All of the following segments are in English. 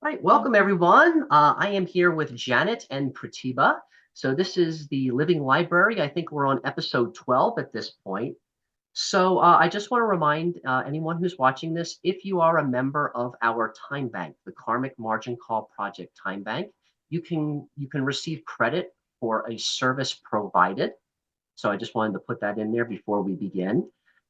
Right, welcome everyone. I am here with Janet and Pratibha. So this is the Living Library. I think we're on episode 12 at this point. I just want to remind anyone who's watching this, if you are a member of our time bank, the Karmic Margin Call Project Time Bank, you can receive credit for a service provided. So I just wanted to put that in there before we begin.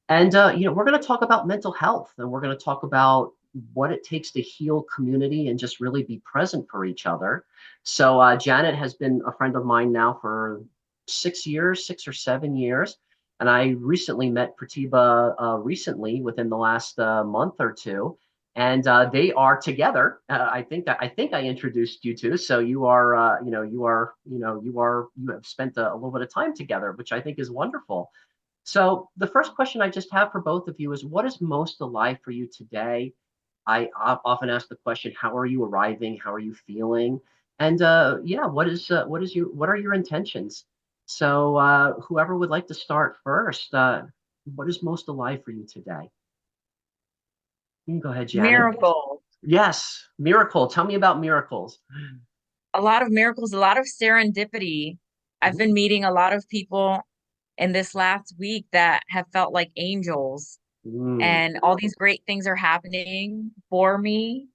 And we're going to talk about mental health, and we're going to talk about what it takes to heal community and just really be present for each other. Janet has been a friend of mine now for 6 years, 6 or 7 years. And I recently met Pratibha recently within the last month or two, and they are together. I think I introduced you to. So you are, you have spent a little bit of time together, which I think is wonderful. So the first question I just have for both of you is, what is most alive for you today? I often ask the question, how are you arriving? How are you feeling? And yeah, what are your intentions? Whoever would like to start first, what is most alive for you today? You can go ahead, Janet. Miracles. Yes, miracle. Tell me about miracles. A lot of miracles, a lot of serendipity. I've been meeting a lot of people in this last week that have felt like angels, Mm, and all these great things are happening for me.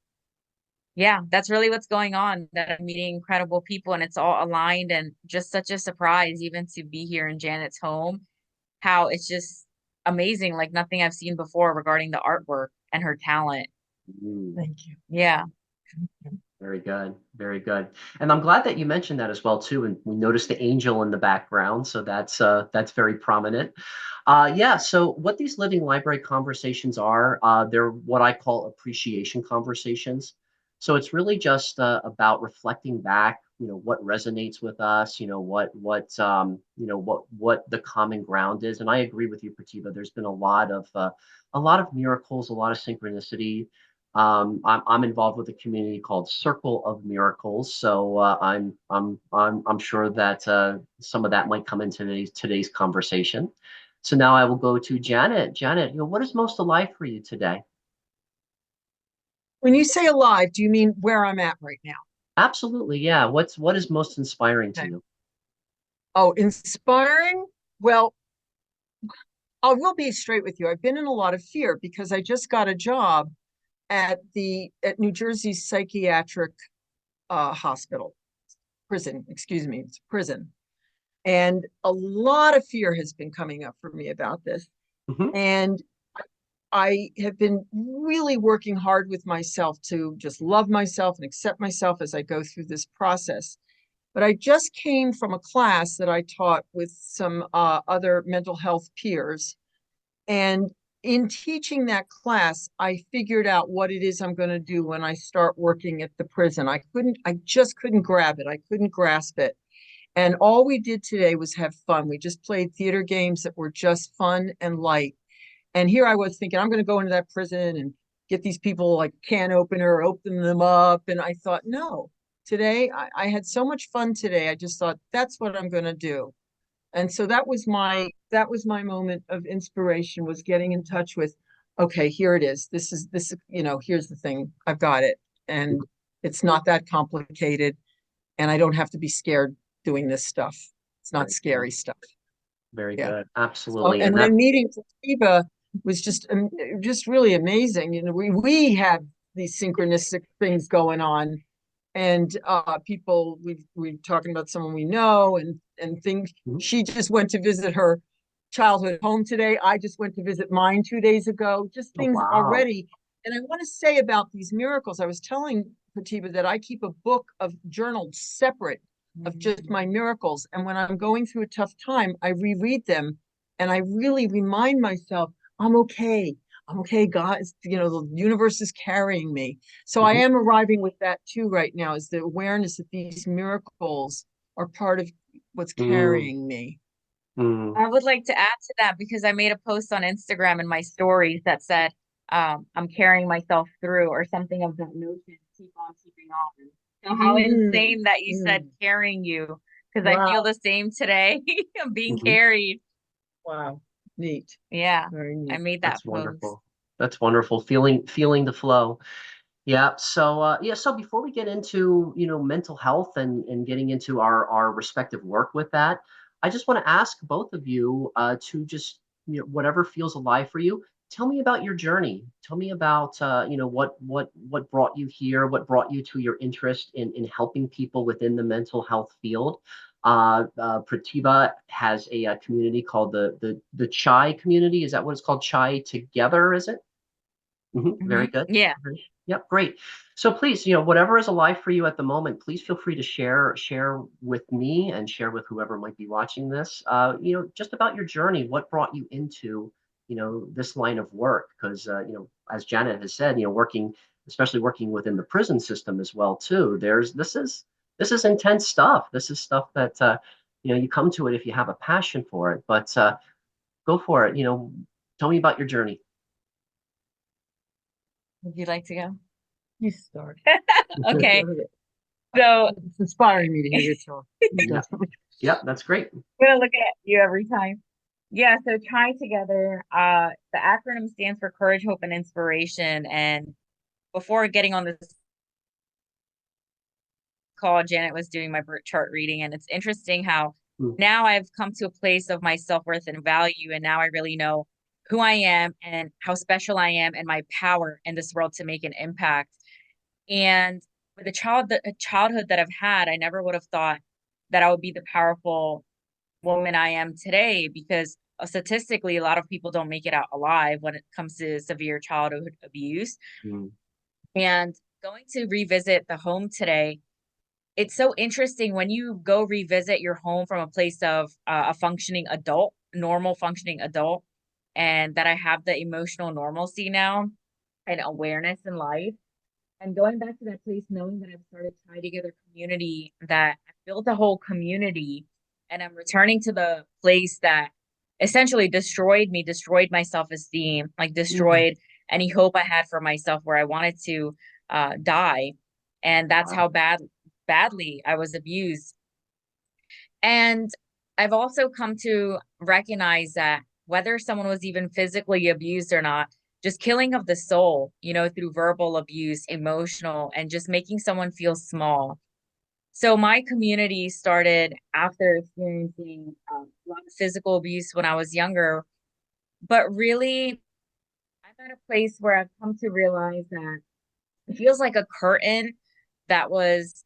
Yeah, that's really what's going on, that I'm meeting incredible people and it's all aligned and just such a surprise even to be here in Janet's home. How it's just amazing, like nothing I've seen before regarding the artwork and her talent. mm. Thank you. Yeah. Very good, very good. And I'm glad that you mentioned that as well too. And we noticed the angel in the background, so that's very prominent. Yeah. So what these living library conversations are, they're what I call appreciation conversations. So it's really just about reflecting back, what resonates with us, what the common ground is. And I agree with you, Prativa. There's been a lot of miracles, a lot of synchronicity. I'm involved with a community called Circle of Miracles, so I'm sure that some of that might come into today's conversation. So now I will go to Janet. Janet, what is most alive for you today? When you say alive, do you mean where I'm at right now? Absolutely, yeah. What is most inspiring to Okay. you? Oh, inspiring? Well, I will be straight with you. I've been in a lot of fear because I just got a job at New Jersey's psychiatric hospital, prison, excuse me, it's prison. And a lot of fear has been coming up for me about this. Hmm. And I have been really working hard with myself to just love myself and accept myself as I go through this process. But I just came from a class that I taught with some other mental health peers. And in teaching that class, I figured out what it is I'm going to do when I start working at the prison. I just couldn't grab it. I couldn't grasp it. And all we did today was have fun. We just played theater games that were just fun and light. And here I was thinking, I'm going to go into that prison and get these people like can opener, open them up. And I thought, no, today I had so much fun today. I just thought that's what I'm going to do. And so that was my moment of inspiration, was getting in touch with, okay, here it is. Here's the thing. I've got it. And it's not that complicated. And I don't have to be scared doing this stuff. It's not Very good. scary stuff. Very Yeah. good. So, Absolutely. And and that. then meeting Pratibha was just really amazing. We have these synchronistic things going on, and people we're talking about someone we know, and things. Mhm. She just went to visit her childhood home today. I just went to visit mine 2 days ago. Just Oh, things wow. already. And I want to say about these miracles. I was telling Pratibha that I keep a book of journals separate of just my miracles. And when I'm going through a tough time, I reread them and I really remind myself, I'm okay. I'm okay, God. The universe is carrying me. So I Mhm. am arriving with that too right now, is the awareness that these miracles are part of what's Mm, carrying me. mm. I would like to add to that because I made a post on Instagram in my stories that said, I'm carrying myself through, or something of that notion, keep on keeping on. So how Mm, insane that you said mm. carrying you, because I feel Wow. the same today. I'm being Mhm. carried. Wow. Neat. Yeah, Very I neat. made that That's post. wonderful. That's wonderful. Feeling the flow. Yeah. So yeah. So before we get into mental health and getting into our respective work with that, I just want to ask both of you to just whatever feels alive for you. Tell me about your journey. Tell me about what brought you here, what brought you to your interest in helping people within the mental health field. Pratibha has a community called the Chai community. Is that what it's called? Chai Together, is it? Very good. Yeah. Yep, great. So please, whatever is alive for you at the moment, please feel free to share with me and share with whoever might be watching this. Just about your journey, what brought you into, this line of work? Because as Janet has said, especially working within the prison system as well too. This is intense stuff. This is stuff that you come to it if you have a passion for it. But go for it. Tell me about your journey. Would you like to go? You start. Okay. So It's inspiring me to hear you talk. You Yeah. definitely. Yep, that's great. I'm gonna look at you every time. Yeah, so Try Together, the acronym stands for Courage, Hope, and Inspiration. And before getting on this call, Janet was doing my birth chart reading, and it's interesting how Mm, now I've come to a place of my self-worth and value, and now I really know who I am and how special I am and my power in this world to make an impact. And with the childhood that I've had, I never would have thought that I would be the powerful woman I am today because statistically, a lot of people don't make it out alive when it comes to severe childhood abuse. mm, And going to revisit the home today, it's so interesting when you go revisit your home from a place of a functioning adult, normal functioning adult, and that I have the emotional normalcy now and awareness in life. And going back to that place, knowing that I've started Tie Together community, that I built a whole community, and I'm returning to the place that essentially destroyed me, destroyed my self esteem, like Mm, destroyed any hope I had for myself, where I wanted to die, and that's wow. how badly I was abused. And I've also come to recognize that whether someone was even physically abused or not, just killing of the soul, through verbal abuse, emotional, and just making someone feel small. So my community started after experiencing a lot of physical abuse when I was younger, but really, I'm at a place where I've come to realize that it feels like a curtain that was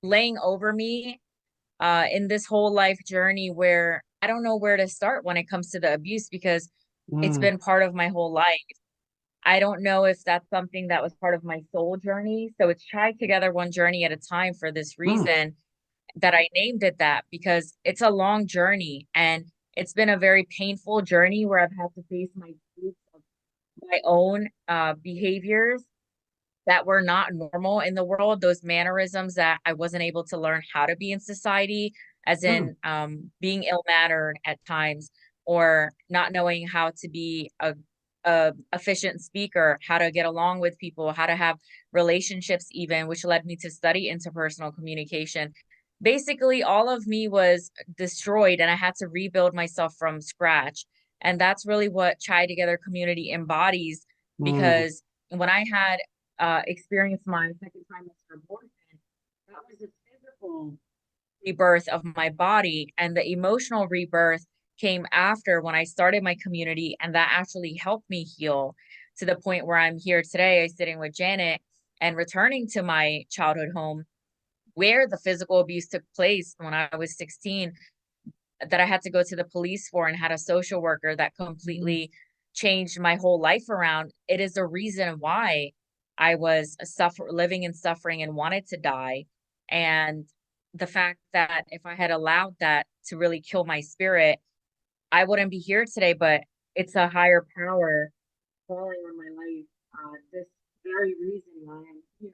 laying over me in this whole life journey where I don't know where to start when it comes to the abuse because it's Mm, been part of my whole life. I don't know if that's something that was part of my soul journey. So it's Try Together One Journey at a Time for this mm, reason that I named it that because it's a long journey and it's been a very painful journey where I've had to face my truths of my own behaviors that were not normal in the world, those mannerisms that I wasn't able to learn how to be in society, as mm, in being ill-mannered at times, or not knowing how to be a efficient speaker, how to get along with people, how to have relationships even, which led me to study interpersonal communication. Basically, all of me was destroyed and I had to rebuild myself from scratch. And that's really what Chai Together community embodies mm, because when I had experienced my second trimester abortion, that was a physical rebirth of my body, and the emotional rebirth came after when I started my community, and that actually helped me heal to the point where I'm here today, sitting with Janet and returning to my childhood home where the physical abuse took place when I was 16 that I had to go to the police for and had a social worker that mm, completely changed my whole life around. It is the reason why I was living in suffering and wanted to die. And the fact that if I had allowed that to really kill my spirit, I wouldn't be here today, but it's a higher power falling on my life. This very reason why I'm here,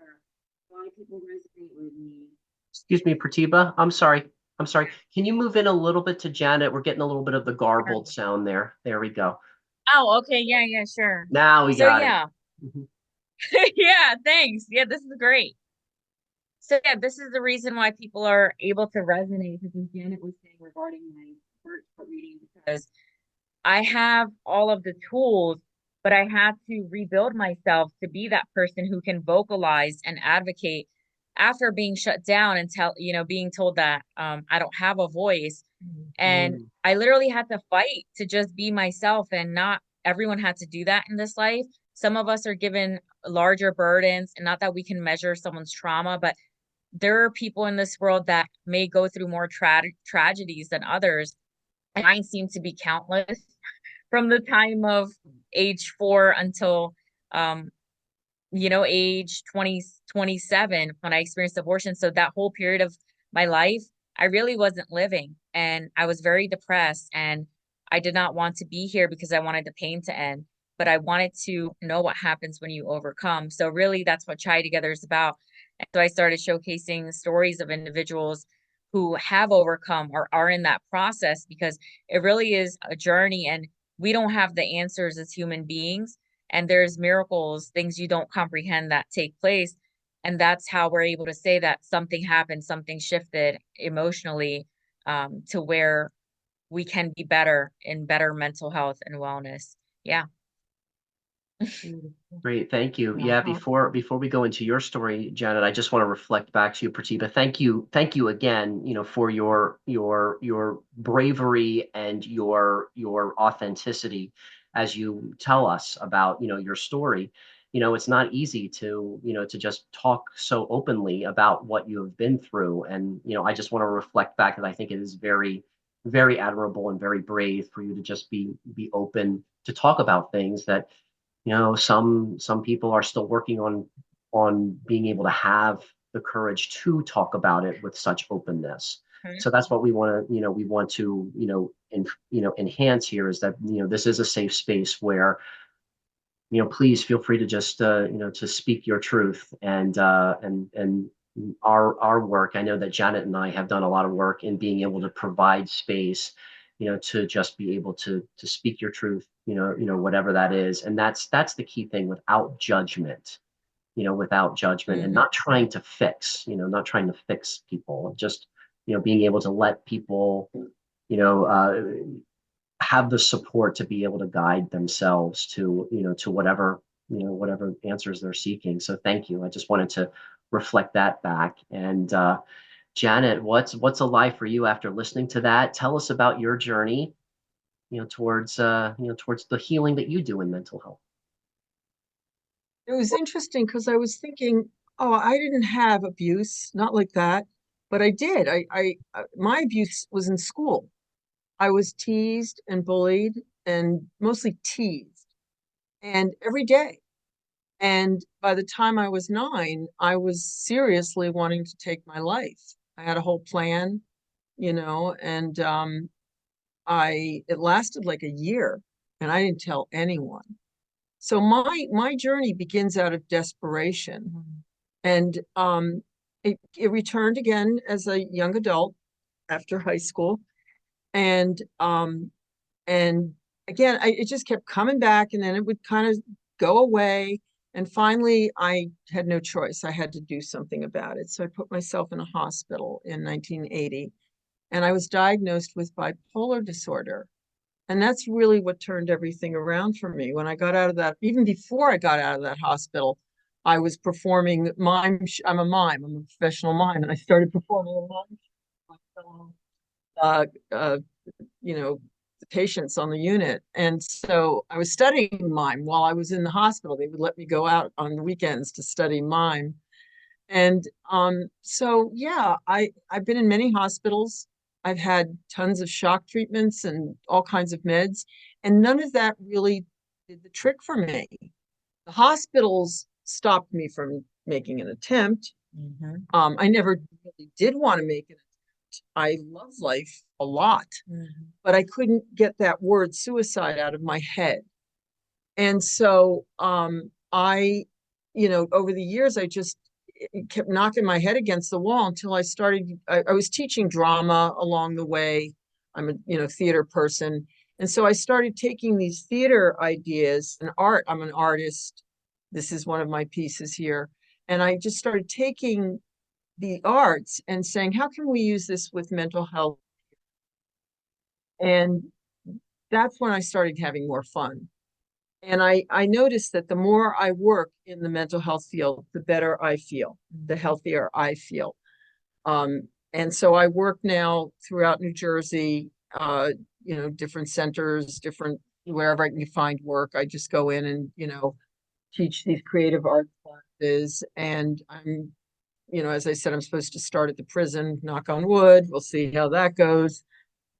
why people resonate with me. excuse me, Pratibha. I'm sorry. I'm sorry. Can you move in a little bit to Janet? We're getting a little bit of the garbled sound there. There we go. Oh, okay. Yeah, yeah, sure. Now we So, got it. yeah. Mhm. Yeah, thanks. Yeah, this is great. So yeah, this is the reason why people are able to resonate, because as Janet was saying regarding my birth chart reading, because I have all of the tools but I had to rebuild myself to be that person who can vocalize and advocate after being shut down and being told that I don't have a voice. And Mm. I literally had to fight to just be myself, and not everyone had to do that in this life. Some of us are given larger burdens, and not that we can measure someone's trauma, but there are people in this world that may go through more tragedies than others. And mine seem to be countless from the time of age 4 until um age 20, 27 when I experienced abortion. So that whole period of my life, I really wasn't living, and I was very depressed, and I did not want to be here because I wanted the pain to end, but I wanted to know what happens when you overcome. So really that's what Chai Together is about. And so I started showcasing stories of individuals who have overcome or are in that process, because it really is a journey, and we don't have the answers as human beings, and there's miracles, things you don't comprehend that take place. And that's how we're able to say that something happened, something shifted emotionally, to where we can be better in better mental health and wellness. Yeah. Great, thank you. Yeah. Yeah, before we go into your story, Janet, I just want to reflect back to you, Pratibha. Thank you again, for your bravery and your authenticity as you tell us about, your story. It's not easy to just talk so openly about what you have been through. And, I just want to reflect back that I think it is very, very admirable and very brave for you to just be open to talk about things that some people are still working on being able to have the courage to talk about it with such openness. Mhm. So that's what we want to enhance here, is that this is a safe space where please feel free to just to speak your truth. And our work, I know that Janet and I have done a lot of work in being able to provide space, to just be able to speak your truth, whatever that is. And that's the key thing, without judgment, without judgment, and Mhm. not trying to fix people, just being able to let people you know uh, have the support to be able to guide themselves to whatever answers they're seeking. So thank you. I just wanted to reflect that back. And Janet, what's alive for you after listening to that? Tell us about your journey, towards the healing that you do in mental health. It was interesting because I was thinking, oh, I didn't have abuse, not like that, but I did. My abuse was in school. I was teased and bullied, and mostly teased, and every day. And by the time I was 9, I was seriously wanting to take my life. I had a whole plan, and it lasted like a year, and I didn't tell anyone. So my journey begins out of desperation, and it returned again as a young adult after high school, and and again it just kept coming back, and then it would kind of go away, and finally I had no choice. I had to do something about it. So I put myself in a hospital in 1980, and I was diagnosed with bipolar disorder. And that's really what turned everything around for me. When I got out of that, even before I got out of that hospital, I was performing mime. I'm a mime. I'm a professional mime, and I started performing a mime show, uh, uh, you know, the patients on the unit. And so I was studying mime while I was in the hospital. They would let me go out on the weekends to study mime. And so yeah, I've been in many hospitals. I've had tons of shock treatments and all kinds of meds, and none of that really did the trick for me. The hospitals stopped me from making an attempt. Mhm. I never really did want to make an attempt. I love life a lot, Mhm. but I couldn't get that word suicide out of my head. And so over the years, I just kept knocking my head against the wall until I was teaching drama along the way. I'm a, theater person. And so I started taking these theater ideas and art. I'm an artist. This is one of my pieces here. And I just started taking the arts and saying, how can we use this with mental health? And that's when I started having more fun. And I noticed that the more I work in the mental health field, the better I feel, the healthier I feel. And so I work now throughout New Jersey, different centers, different wherever I can find work. I just go in and, teach these creative art classes. And I'm, as I said, I'm supposed to start at the prison, knock on wood. We'll see how that goes.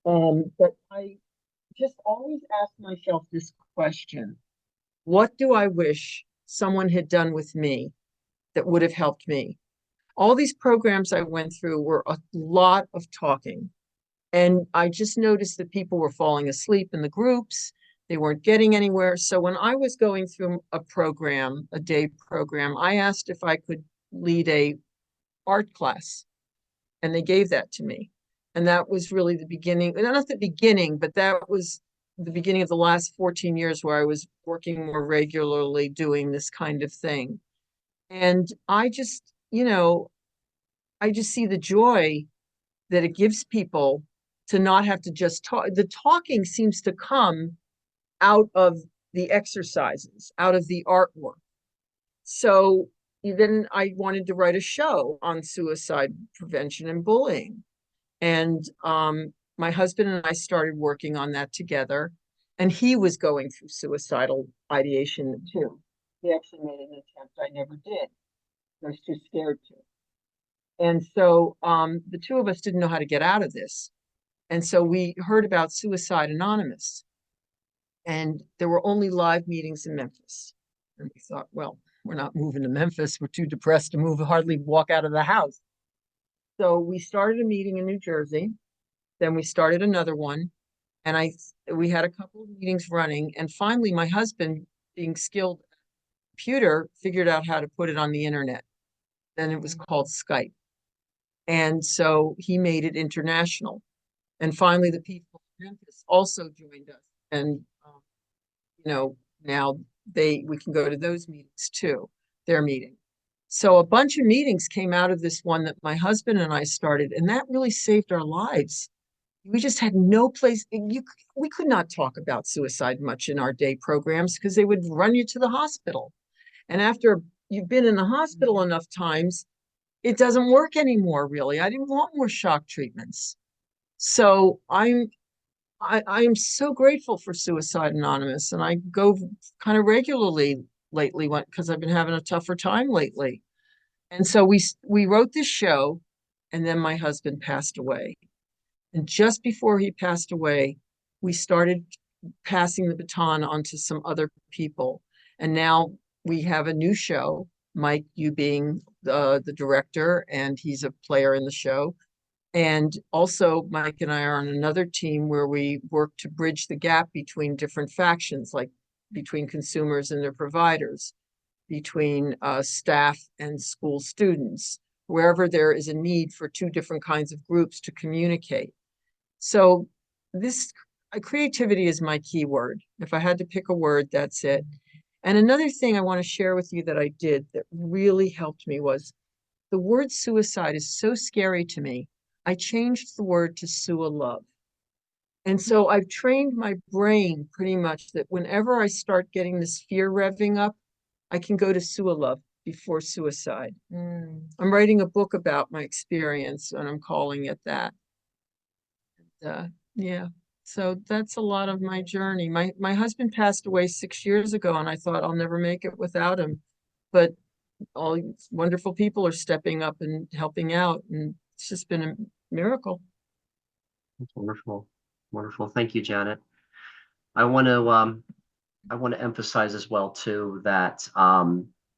But I just always ask myself this question: what do I wish someone had done with me that would have helped me? All these programs I went through were a lot of talking. And I just noticed that people were falling asleep in the groups. They weren't getting anywhere. So when I was going through a program, a day program, I asked if I could lead a art class, and they gave that to me. And that was really the beginning, not the beginning, but that was the beginning of the last 14 years where I was working more regularly doing this kind of thing. And I just see the joy that it gives people to not have to just talk. The talking seems to come out of the exercises, out of the artwork. So then I wanted to write a show on suicide prevention and bullying. And my husband and I started working on that together. And he was going through suicidal ideation too. He actually made an attempt. I never did. I was too scared to. And so the two of us didn't know how to get out of this. And so we heard about Suicide Anonymous, and there were only live meetings in Memphis. And we thought, well, we're not moving to Memphis. We're too depressed to move, hardly walk out of the house. So we started a meeting in New Jersey. Then we started another one. And we had a couple of meetings running. And finally, my husband, being skilled at the computer, figured out how to put it on the internet. Then it was called Skype. And so he made it international. And finally, the people in Memphis also joined us. And, now we can go to those meetings too, their meeting. So a bunch of meetings came out of this one that my husband and I started, and that really saved our lives. We just had no place. We could not talk about suicide much in our day programs because they would run you to the hospital. And after you've been in the hospital enough times, it doesn't work anymore, really. I didn't want more shock treatments. So I am so grateful for Suicide Anonymous, and I go kind of regularly lately because I've been having a tougher time lately. And so we wrote this show, and then my husband passed away. And just before he passed away, we started passing the baton on to some other people. And now we have a new show, Mike, you being the director, and he's a player in the show. And also, Mike and I are on another team where we work to bridge the gap between different factions, like between consumers and their providers, between staff and school students, wherever there is a need for two different kinds of groups to communicate. So this creativity is my key word. If I had to pick a word, that's it. And another thing I want to share with you that I did that really helped me was the word suicide is so scary to me. I changed the word to Sua love. And so I've trained my brain pretty much that whenever I start getting this fear revving up, I can go to Sua love before suicide. I'm writing a book about my experience, and I'm calling it that. Yeah. So that's a lot of my journey. My husband passed away 6 years ago, and I thought I'll never make it without him. But all these wonderful people are stepping up and helping out, and it's just been a miracle. That's wonderful. Wonderful. Thank you, Janet. I want to emphasize as well too that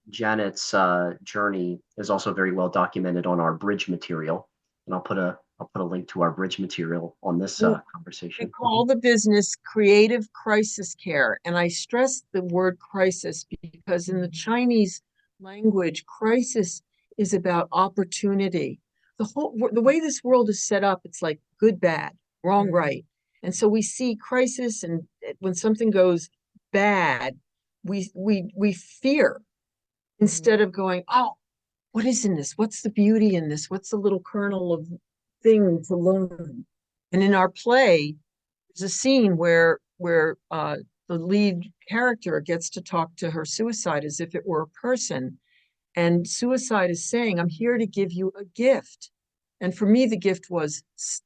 Janet's journey is also very well documented on our bridge material, and I'll put a link to our bridge material on this We conversation. call the business creative crisis care. And I stress the word crisis because in the Chinese language, crisis is about opportunity. The way this world is set up, it's like good, bad, wrong, right. And so we see crisis, and when something goes bad, we fear instead of going, oh, what is in this? What's the beauty in this? What's the little kernel of thing to learn? And in our play, there's a scene where the lead character gets to talk to her suicide as if it were a person. And suicide is saying, I'm here to give you a gift. And for me, the gift was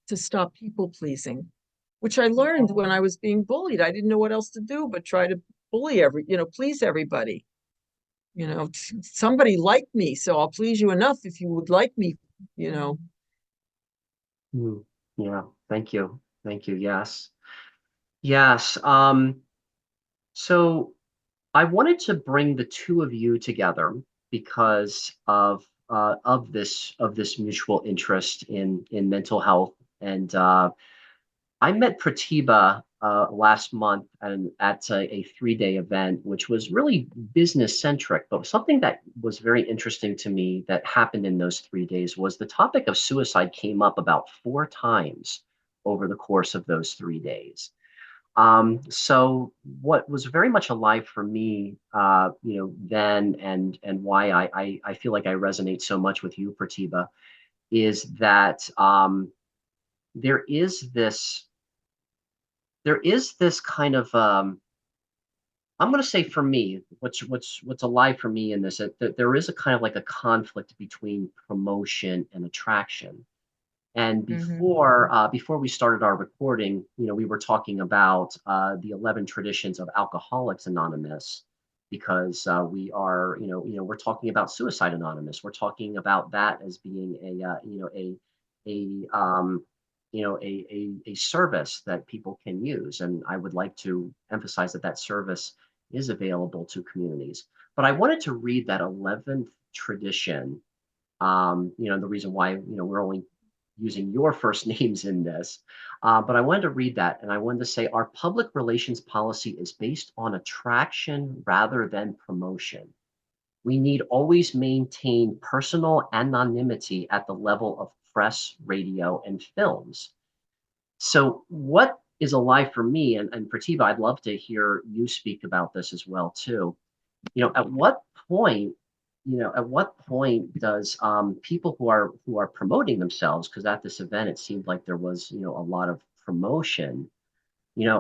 to stop people pleasing, which I learned when I was being bullied. I didn't know what else to do but try to please everybody. Somebody liked me, so I'll please you enough if you would like me, you know. Mm, yeah, thank you. Thank you. Yes. Yes. So I wanted to bring the two of you together because of this mutual interest in mental health. And I met Pratibha last month at a 3-day event, which was really business centric. But something that was very interesting to me that happened in those 3 days was the topic of suicide came up about 4 times over the course of those 3 days. So what was very much alive for me, then and why I feel like I resonate so much with you, Pratibha, is that there is this there is this kind of I'm going to say for me, what's alive for me in this, that there is a kind of like a conflict between promotion and attraction. And Mm-hmm. before we started our recording, we were talking about the 11 traditions of Alcoholics Anonymous, because we're talking about Suicide Anonymous. We're talking about that as being a a service that people can use, and I would like to emphasize that that service is available to communities. But I wanted to read that 11th tradition. The reason why we're only using your first names in this. But I wanted to read that, and I wanted to say our public relations policy is based on attraction rather than promotion. We need always maintain personal anonymity at the level of press, radio, and films. So what is alive for me, and Pratibha, I'd love to hear you speak about this as well too. At what point does people who are promoting themselves, because at this event it seemed like there was a lot of promotion,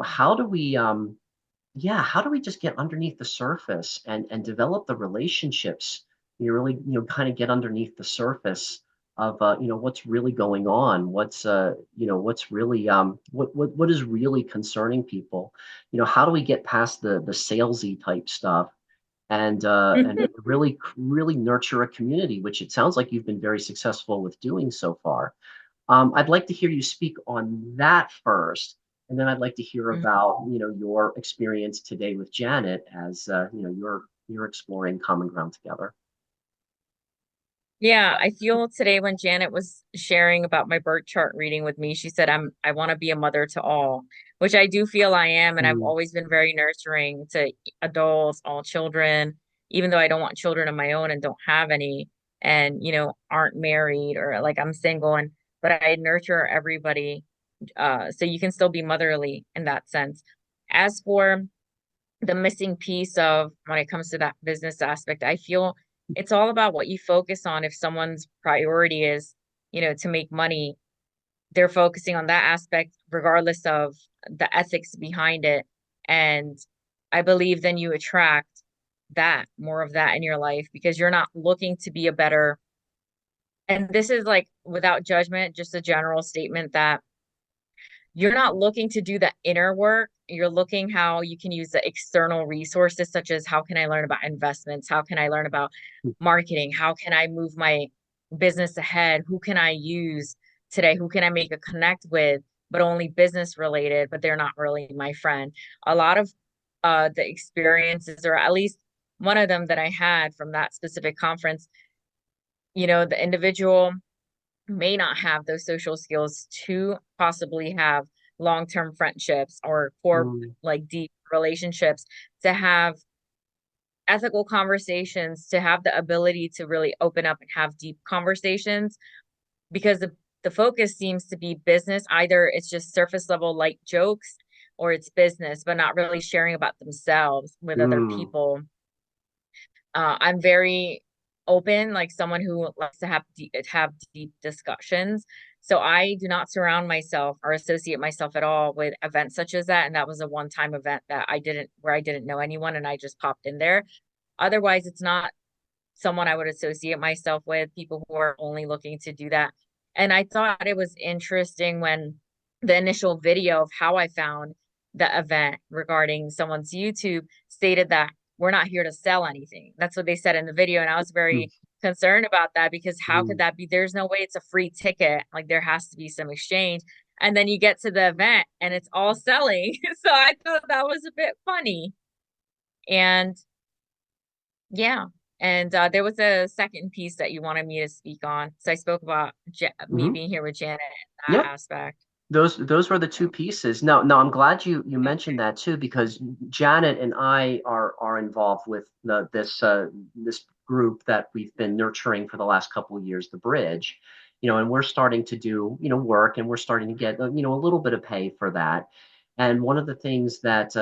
how do we how do we just get underneath the surface and develop the relationships, really kind of get underneath the surface of what's really going on, what's really what is really concerning people. How do we get past the salesy type stuff and really nurture a community, which it sounds like you've been very successful with doing so far. I'd like to hear you speak on that first, and then I'd like to hear about your experience today with Janet as you're exploring common ground together. Yeah, I feel today when Janet was sharing about my birth chart reading with me, she said I want to be a mother to all, which I do feel I am, and I've Mm, always been very nurturing to adults, all children, even though I don't want children of my own and don't have any, and aren't married or like I'm single, and but I nurture everybody, so you can still be motherly in that sense. As for the missing piece of when it comes to that business aspect, I feel it's all about what you focus on. If someone's priority is, to make money, they're focusing on that aspect regardless of the ethics behind it. And I believe then you attract that more of that in your life because you're not looking to be a better. And this is like without judgment, just a general statement that you're not looking to do the inner work. You're looking how you can use the external resources, such as how can I learn about investments? How can I learn about marketing? How can I move my business ahead? Who can I use today? Who can I make a connect with, but only business related, but they're not really my friend? A lot of the experiences, or at least one of them that I had from that specific conference, the individual may not have those social skills to possibly have long-term friendships or core mm, like deep relationships, to have ethical conversations, to have the ability to really open up and have deep conversations, because the focus seems to be business. Either it's just surface level light jokes or it's business, but not really sharing about themselves with other mm, people. I'm very open, like someone who likes to have deep discussions. So I do not surround myself or associate myself at all with events such as that. And that was a one-time event that where I didn't know anyone and I just popped in there. Otherwise, it's not someone I would associate myself with, people who are only looking to do that. And I thought it was interesting when the initial video of how I found the event regarding someone's YouTube stated that we're not here to sell anything. That's what they said in the video. And I was very concerned about that because how could that be? There's no way it's a free ticket. Like there has to be some exchange. And then you get to the event and it's all selling. So I thought that was a bit funny. And yeah. And there was a second piece that you wanted me to speak on. So I spoke about me Mhm. being here with Janet in that Yep. aspect. Those were the two pieces. No, I'm glad you mentioned that too, because Janet and I are involved with this group that we've been nurturing for the last couple of years, the Bridge, and we're starting to do work, and we're starting to get a little bit of pay for that. And one of the things that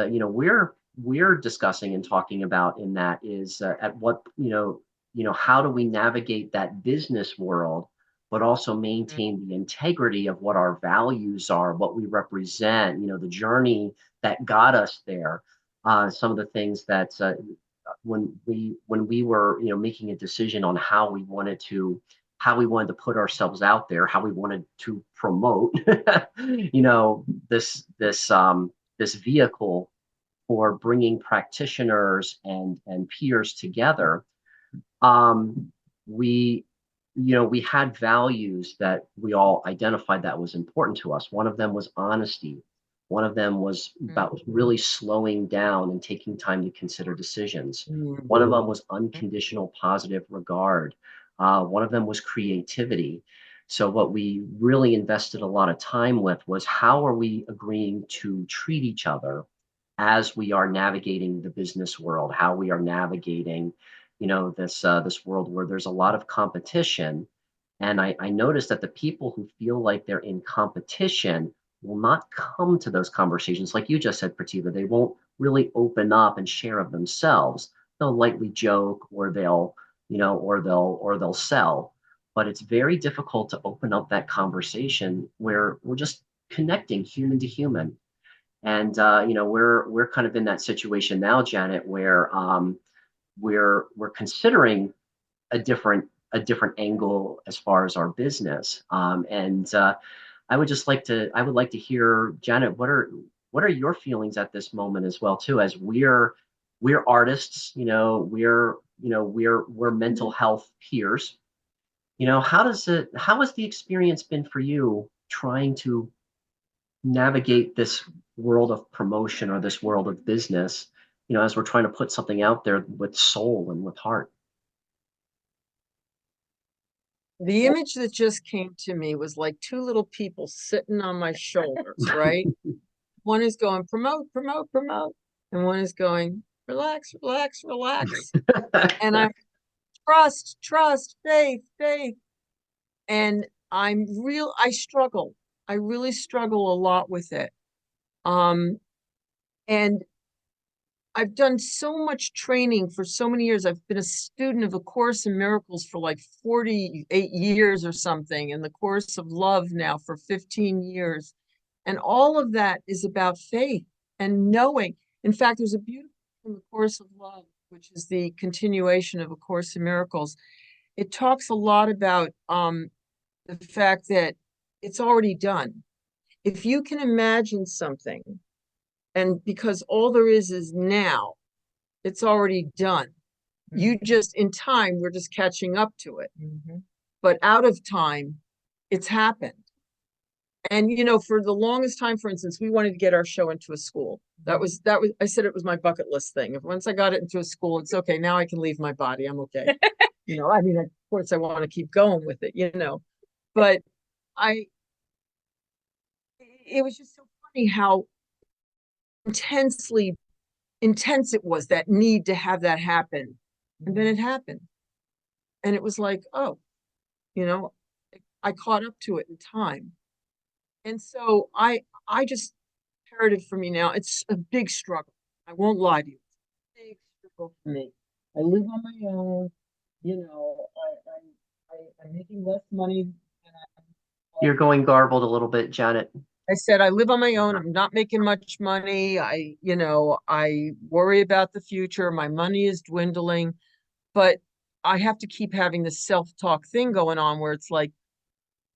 we're discussing and talking about in that is at what how do we navigate that business world but also maintain the integrity of what our values are, what we represent, the journey that got us there. Some of the things that when we were, making a decision on how we wanted to put ourselves out there, how we wanted to promote, this vehicle for bringing practitioners and peers together. Um, we you know we had values that we all identified that was important to us. One of them was honesty. One of them was about really slowing down and taking time to consider decisions. One of them was unconditional positive regard. One of them was creativity. So what we really invested a lot of time with was how are we agreeing to treat each other as we are navigating the business world, how we are navigating this world where there's a lot of competition. And I noticed that the people who feel like they're in competition will not come to those conversations. Like you just said, Pratibha, they won't really open up and share of themselves. They'll lightly joke, or they'll sell. But it's very difficult to open up that conversation where we're just connecting human to human. And we're kind of in that situation now, Janet, where we're considering a different angle as far as our business. And I would like to hear, Janet, what are your feelings at this moment as well too, as we're artists, we're mental health peers. How has the experience been for you trying to navigate this world of promotion or this world of business, as we're trying to put something out there with soul and with heart? The image that just came to me was like two little people sitting on my shoulders, right? One is going, promote, promote, promote. And one is going, relax, relax, relax. And I'm trust, trust, faith, faith. And I struggle. I really struggle a lot with it. And I've done so much training for so many years. I've been a student of A Course in Miracles for like 48 years or something, and the Course of Love now for 15 years. And all of that is about faith and knowing. In fact, there's a beautiful in the Course of Love, which is the continuation of A Course in Miracles. It talks a lot about the fact that it's already done. If you can imagine something, and because all there is now, it's already done. You just, in time, we're just catching up to it. But out of time, it's happened. And for the longest time, for instance, we wanted to get our show into a school. That was I said it was my bucket list thing. If once I got it into a school, it's okay. Now I can leave my body. I'm okay. I mean, of course I want to keep going with it, but it was just so funny how intense it was, that need to have that happen. And then it happened. And it was like, oh, you know, I caught up to it in time. And so I just, imperative for me now, it's a big struggle. I won't lie to you. It's a big struggle for me. I live on my own, I'm making less money than I You're going garbled a little bit, Janet. I said, I live on my own. Yeah. I'm not making much money. I worry about the future. My money is dwindling, but I have to keep having this self-talk thing going on where it's like,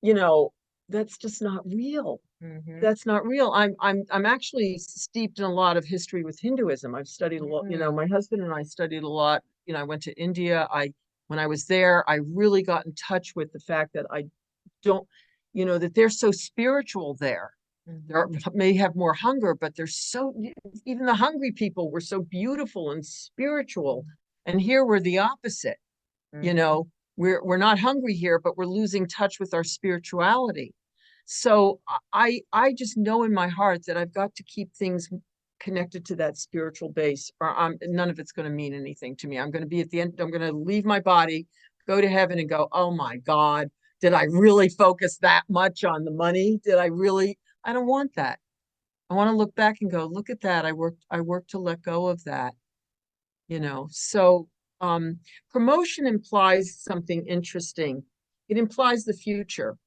you know, that's just not real. Mm-hmm. That's not real. I'm actually steeped in a lot of history with Hinduism. I've studied a lot, my husband and I studied a lot. I went to India. When I was there, I really got in touch with the fact that I don't, that they're so spiritual there. They may have more hunger, but they're so, even the hungry people were so beautiful and spiritual. And here we're the opposite. We're not hungry here, but we're losing touch with our spirituality. So I just know in my heart that I've got to keep things connected to that spiritual base, or none of it's going to mean anything to me. I'm going to be at the end, I'm going to leave my body, go to heaven and go, oh my God, did I really focus that much on the money? I don't want that. I want to look back and go, look at that. I worked to let go of that, So promotion implies something interesting. It implies the future.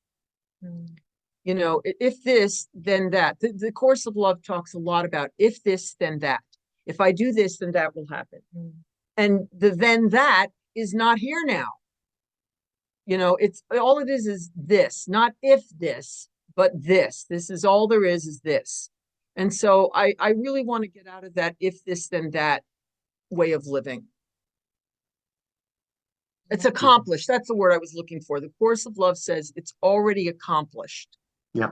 If this, then that. The Course of Love talks a lot about if this, then that. If I do this, then that will happen. And the then that is not here now. It's all it is this, not if this, but this. This is all there is this. And so I really want to get out of that if this, then that way of living. It's accomplished. That's the word I was looking for. The Course of Love says it's already accomplished. Yeah.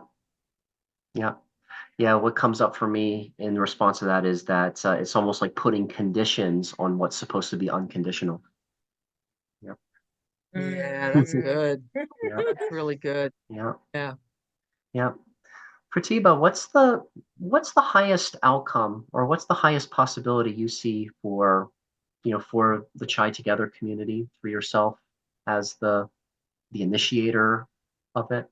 Yeah. Yeah. What comes up for me in response to that is that it's almost like putting conditions on what's supposed to be unconditional. Yeah. Yeah, that's good. Yeah. That's really good. Yeah. Yeah. Yeah. Pratibha, what's the highest outcome or what's the highest possibility you see for the Chai Together community for yourself as the initiator of it?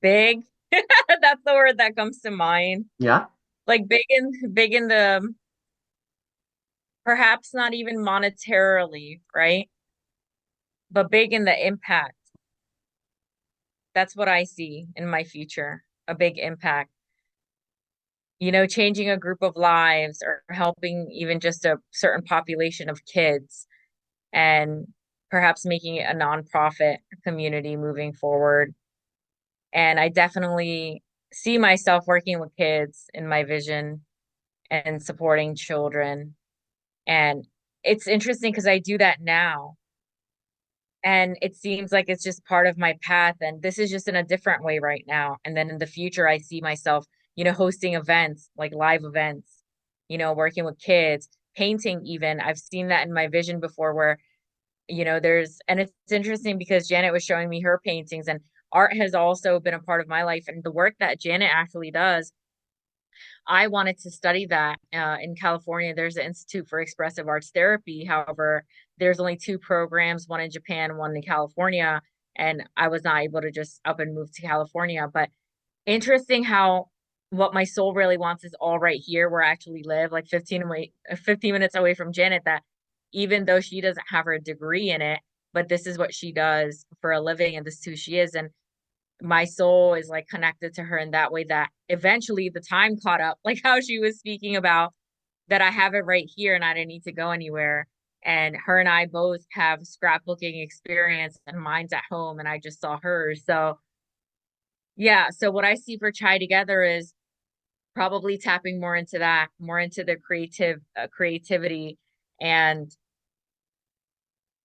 Big. That's the word that comes to mind. Yeah. Like big in the perhaps not even monetarily, right? But big in the impact. That's what I see in my future, a big impact. Changing a group of lives or helping even just a certain population of kids and perhaps making it a nonprofit community moving forward. And I definitely see myself working with kids in my vision and supporting children. And it's interesting because I do that now. And it seems like it's just part of my path. And this is just in a different way right now. And then in the future, I see myself, hosting events, like live events, working with kids, painting even. I've seen that in my vision before where, and it's interesting because Janet was showing me her paintings and art has also been a part of my life. And the work that Janet actually does, I wanted to study that in California. There's an Institute for Expressive Arts Therapy. However, there's only two programs, one in Japan, one in California. And I was not able to just up and move to California. But interesting how what my soul really wants is all right here where I actually live, like 15 minutes away from Janet, that even though she doesn't have her degree in it, but this is what she does for a living and this is who she is. And my soul is like connected to her in that way that eventually the time caught up, like how she was speaking about that I have it right here and I didn't need to go anywhere. And her and I both have scrapbooking experience and mine's at home and I just saw hers. So yeah, so what I see for Chai Together is probably tapping more into that, more into the creativity and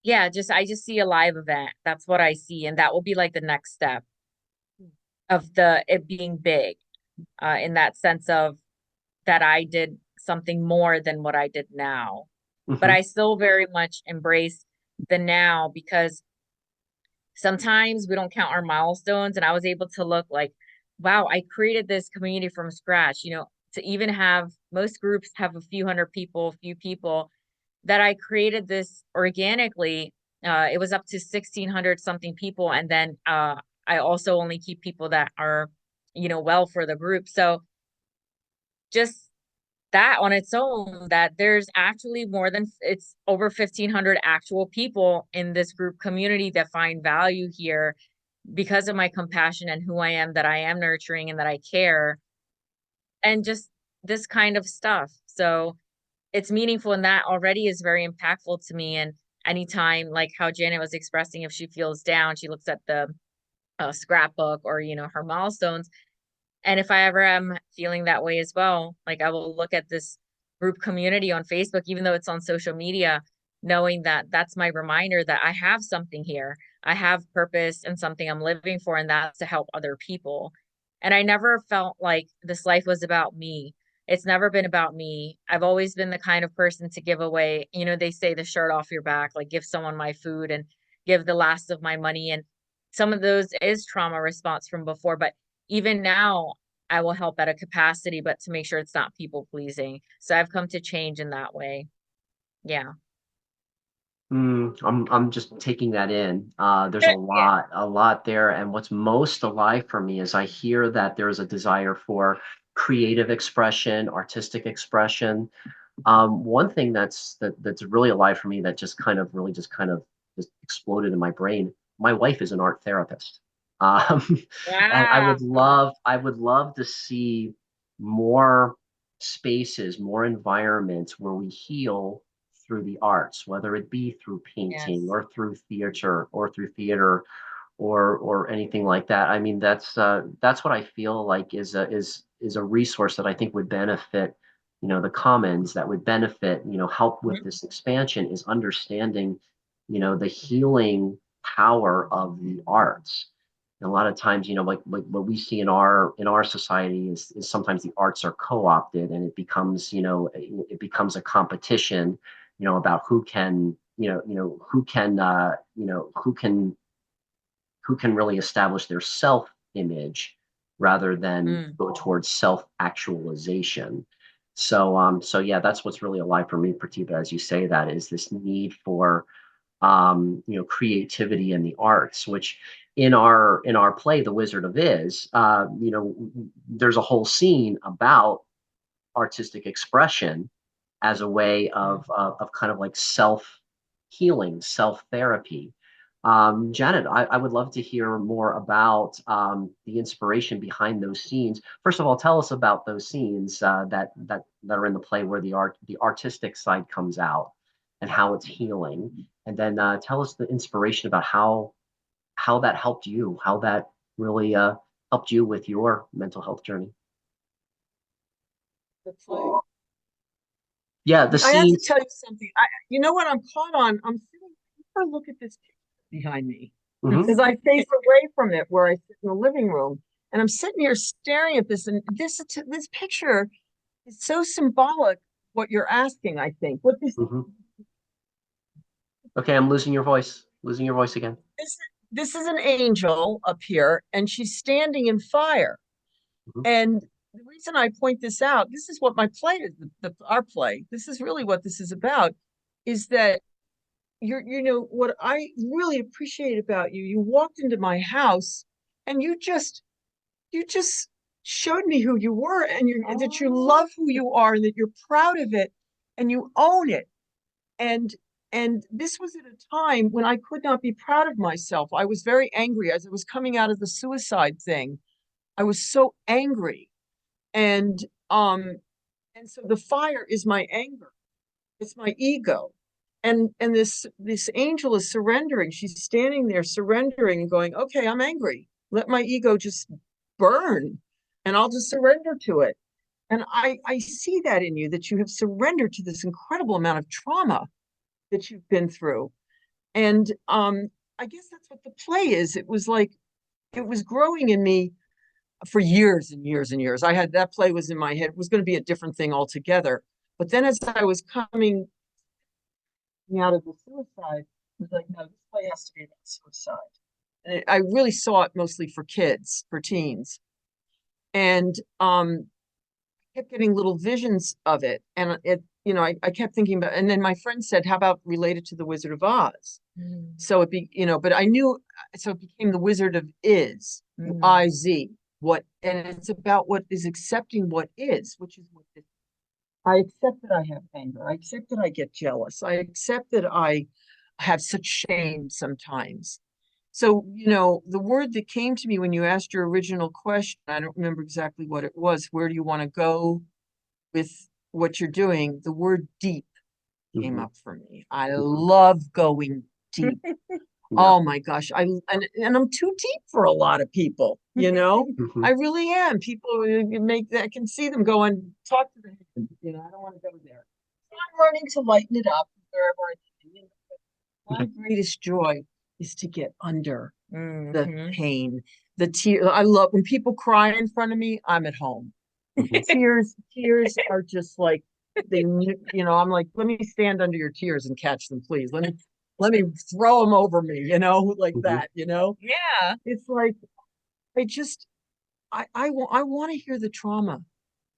yeah, I just see a live event. That's what I see and that will be like the next step of it being big in that sense of that I did something more than what I did now. But Hmm. I still very much embrace the now because sometimes we don't count our milestones. And I was able to look like, wow, I created this community from scratch, to even have most groups have a few hundred people, a few people that I created this organically. It was up to 1,600 something people. And then I also only keep people that are, well for the group. So just that on its own, that there's actually it's over 1,500 actual people in this group community that find value here because of my compassion and who I am, that I am nurturing and that I care, and just this kind of stuff. So it's meaningful, and that already is very impactful to me. And anytime, like how Janet was expressing, if she feels down, she looks at the scrapbook or, her milestones. And if I ever am feeling that way as well, like I will look at this group community on Facebook, even though it's on social media, knowing that that's my reminder that I have something here. I have purpose and something I'm living for, and that's to help other people. And I never felt like this life was about me. It's never been about me. I've always been the kind of person to give away, they say the shirt off your back, like give someone my food and give the last of my money. And some of those is trauma response from before, but even now, I will help at a capacity, but to make sure it's not people pleasing. So I've come to change in that way. Yeah. I'm just taking that in. There's Yeah. a lot there. And what's most alive for me is I hear that there's a desire for creative expression, artistic expression. One thing that's really alive for me that just kind of really just exploded in my brain. My wife is an art therapist. Um, and Wow. I would love to see more spaces, more environments where we heal through the arts, whether it be through painting Yes. or through theater or anything like that. I mean, that's what I feel like is a resource that I think would benefit, the commons, that would benefit, help with Mhm. this expansion, is understanding, the healing power of the arts. And a lot of times, like what we see in our society is sometimes the arts are co-opted, and it becomes, it becomes a competition, about who can really establish their self image rather than Mm. go towards self actualization. So yeah, that's what's really alive for me, Pratibha, as you say, that is this need for creativity in the arts, which in our play, The Wizard of Iz, there's a whole scene about artistic expression as a way Mm. of kind of like self healing, self therapy. Janet, I would love to hear more about the inspiration behind those scenes. First of all, tell us about those scenes that are in the play where the artistic side comes out and how it's healing, and then tell us the inspiration about how that helped you, how that really helped you with your mental health journey. The play. Yeah, the I have to scenes. tell you something. You know what I'm caught on? I'm sitting. Look at this picture behind me, Mhm. because I face away from it where I sit in the living room, and I'm sitting here staring at this, and this picture is so symbolic. What you're asking, I think. What Mhm. Okay, I'm losing your voice. Losing your voice again. this this is an angel up here, and she's standing in fire. Mhm. And the reason I point this out, this is what my play is, our play. This is really what this is about, is that what I really appreciate about you. You walked into my house, and you just showed me who you were, and that you love who you are, and that you're proud of it, and you own it. And this was at a time when I could not be proud of myself. I was very angry as I was coming out of the suicide thing. I was so angry. And um and so the fire is my anger. It's my ego. And this angel is surrendering. She's standing there surrendering and going, "Okay, I'm angry. Let my ego just burn, and I'll just surrender to it." And I see that in you, that you have surrendered to this incredible amount of trauma that you've been through. And I guess that's what the play is. It was like it was growing in me for years and years and years. I had that play was in my head. It was going to be a different thing altogether. But then as I was coming out of the suicide, it was like, no, this play has to be about suicide. And I really saw it mostly for kids, for teens. And kept getting little visions of it. And I kept thinking about, and then my friend said, how about related to the Wizard of Oz? Mm. So but I knew, so it became the Wizard of Is, Mm. IZ, and it's about what is accepting what is, which is what this. I accept that I have anger. I accept that I get jealous. I accept that I have such shame sometimes. So, the word that came to me when you asked your original question, I don't remember exactly what it was. Where do you want to go with what you're doing? The word deep came Hmm. up for me. I Hmm. love going deep. Yeah. Oh my gosh. And I'm too deep for a lot of people, you know? Hmm. I really am. People make that, I can see them going, talk to the hand, I don't want to go there. So I'm learning to lighten it up wherever I can. My greatest joy is to get under the Hmm. pain, the tear. I love when people cry in front of me, I'm at home. Hmm. Tears are just like I'm like, let me stand under your tears and catch them, please. Let me throw them over me, like Hmm. that. Yeah. It's like I just I want to hear the trauma.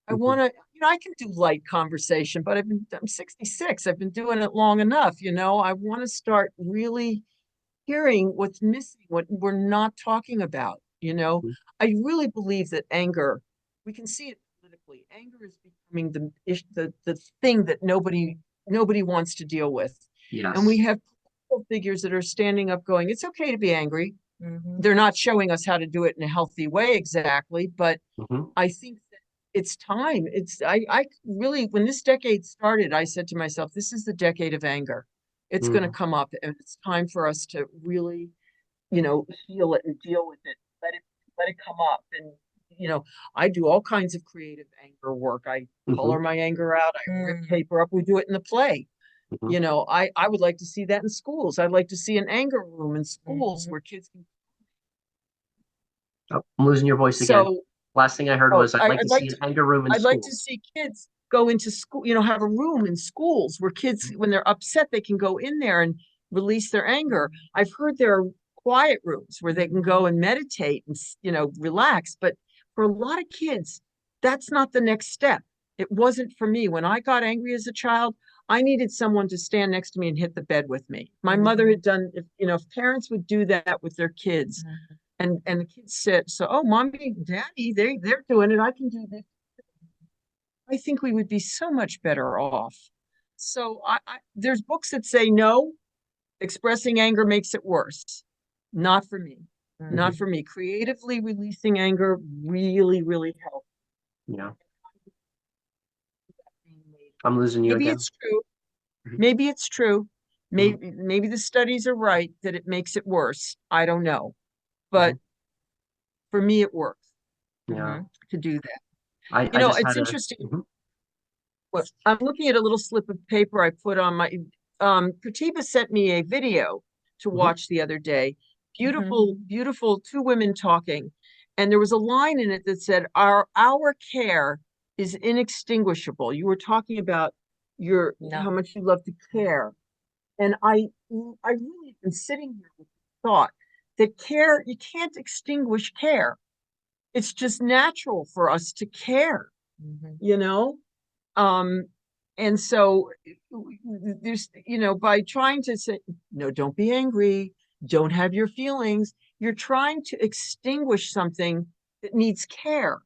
I Hmm. want to, I can do light conversation, but I'm 66. I've been doing it long enough, I want to start really hearing what's missing, what we're not talking about. I really believe that anger, we can see it politically. Anger is becoming the thing that nobody wants to deal with. And we Yes. have political figures that are standing up going, it's okay to be angry. Hmm. They're not showing us how to do it in a healthy way exactly, but Hmm. I think that it's time. I really, when this decade started, I said to myself, this is the decade of anger. It's going to Hmm. come up, and it's time for us to really, feel it and deal with it. Let it come up. And, you know, I do all kinds of creative anger work. I Hmm. color my anger out. I rip Mm. paper up. We do it in the play. Hmm. I would like to see that in schools. I'd like to see an anger room in schools Mhm. where kids can. Oh, I'm losing your voice again. So, Last thing I heard oh, was I'd like to see an anger room in I'd like to schools. see kids go into school, have a room in schools where kids, when they're upset, they can go in there and release their anger. I've heard there are quiet rooms where they can go and meditate and, relax. But for a lot of kids, that's not the next step. It wasn't for me. When I got angry as a child, I needed someone to stand next to me and hit the bed with me. My mother had done, if parents would do that with their kids, Mhm. and the kids said, so, oh, mommy, daddy, they're doing it. I can do this. I think we would be so much better off. So there's books that say no, expressing anger makes it worse. Not for me. Not Hmm. for me. Creatively releasing anger really, really helps. Yeah. I'm losing you Maybe again. it's true. Hmm. Maybe it's true. Hmm. Maybe the studies are right that it makes it worse. I don't know. Hmm. But for me, it works Yeah. Mhm. to do that. I just It's had a. interesting. Mhm. I'm looking at a little slip of paper I put on my Pratibha sent me a video to Mhm. watch the other day. Mhm. Beautiful, beautiful two women talking. And there was a line in it that said, our care is inextinguishable. You were talking about your No. how much you love to care. And I really have been sitting here with the thought that care, you can't extinguish care. It's just natural for us to care, Mhm. you know? Um, and so there's, by trying to say, no, don't be angry, don't have your feelings, you're trying to extinguish something that needs care.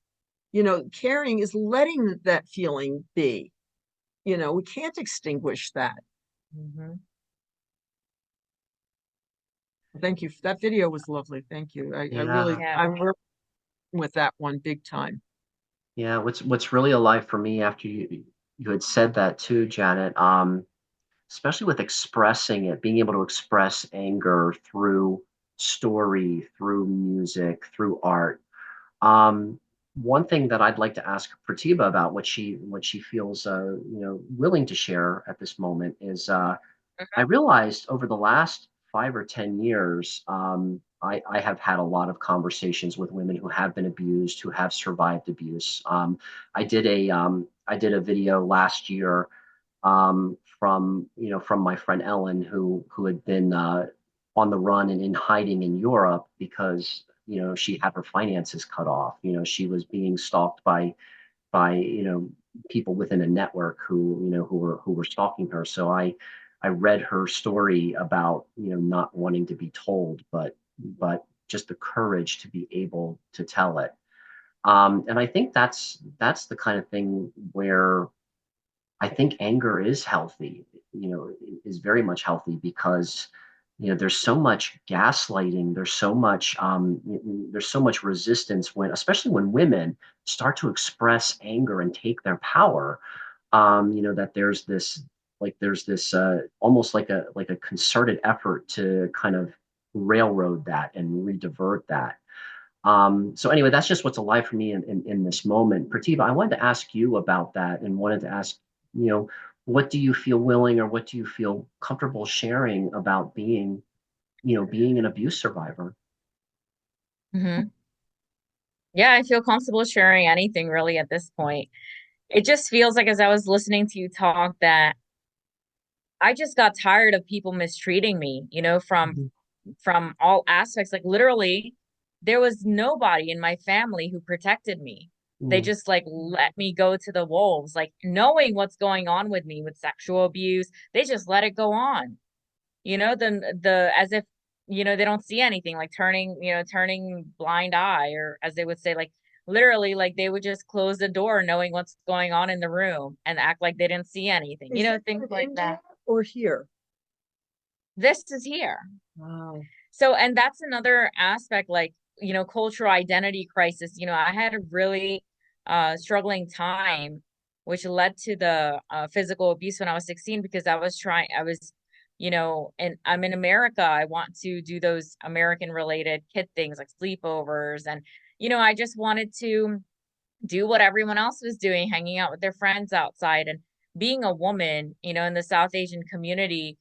Caring is letting that feeling be. We can't extinguish that. Mhm. Thank you. That video was lovely. Thank you. Yeah. Yeah. I'm working with that one big time. Yeah. What's really alive for me after you had said that too, Janet. Especially with expressing it, being able to express anger through story, through music, through art. Um, One thing that I'd like to ask Pratibha about, what she feels willing to share at this moment is I realized over the last 5 or 10 years, I have had a lot of conversations with women who have been abused, who have survived abuse. I did a video last year from my friend Ellen, who had been on the run and in hiding in Europe because she had her finances cut off. She was being stalked by people within a network who were stalking her. So I read her story about not wanting to be told, but just the courage to be able to tell it. And I think that's the kind of thing where I think anger is healthy, is very much healthy because there's so much gaslighting, there's so much resistance when, especially when women start to express anger and take their power. That there's this almost like a concerted effort to kind of railroad that and redivert that. So anyway, that's just what's alive for me in this moment. Pratibha, I wanted to ask you about that and wanted to ask, you know, what do you feel willing or what do you feel comfortable sharing about being an abuse survivor? Hmm. Yeah, I feel comfortable sharing anything really at this point. It just feels like as I was listening to you talk that I just got tired of people mistreating me, Mhm. from all aspects. Like literally, there was nobody in my family who protected me. They Mm, just like let me go to the wolves, like knowing what's going on with me with sexual abuse. They just let it go on. The as if, they don't see anything, like turning blind eye, or as they would say, like literally, like they would just close the door knowing what's going on in the room and act like they didn't see anything, Is this things in like India that. or here? This is here. Wow. So, and that's another aspect, like, cultural identity crisis. I had a really struggling time, which led to the physical abuse when I was 16, because and I'm in America. I want to do those American related kid things like sleepovers. And, I just wanted to do what everyone else was doing, hanging out with their friends outside. And being a woman, in the South Asian community,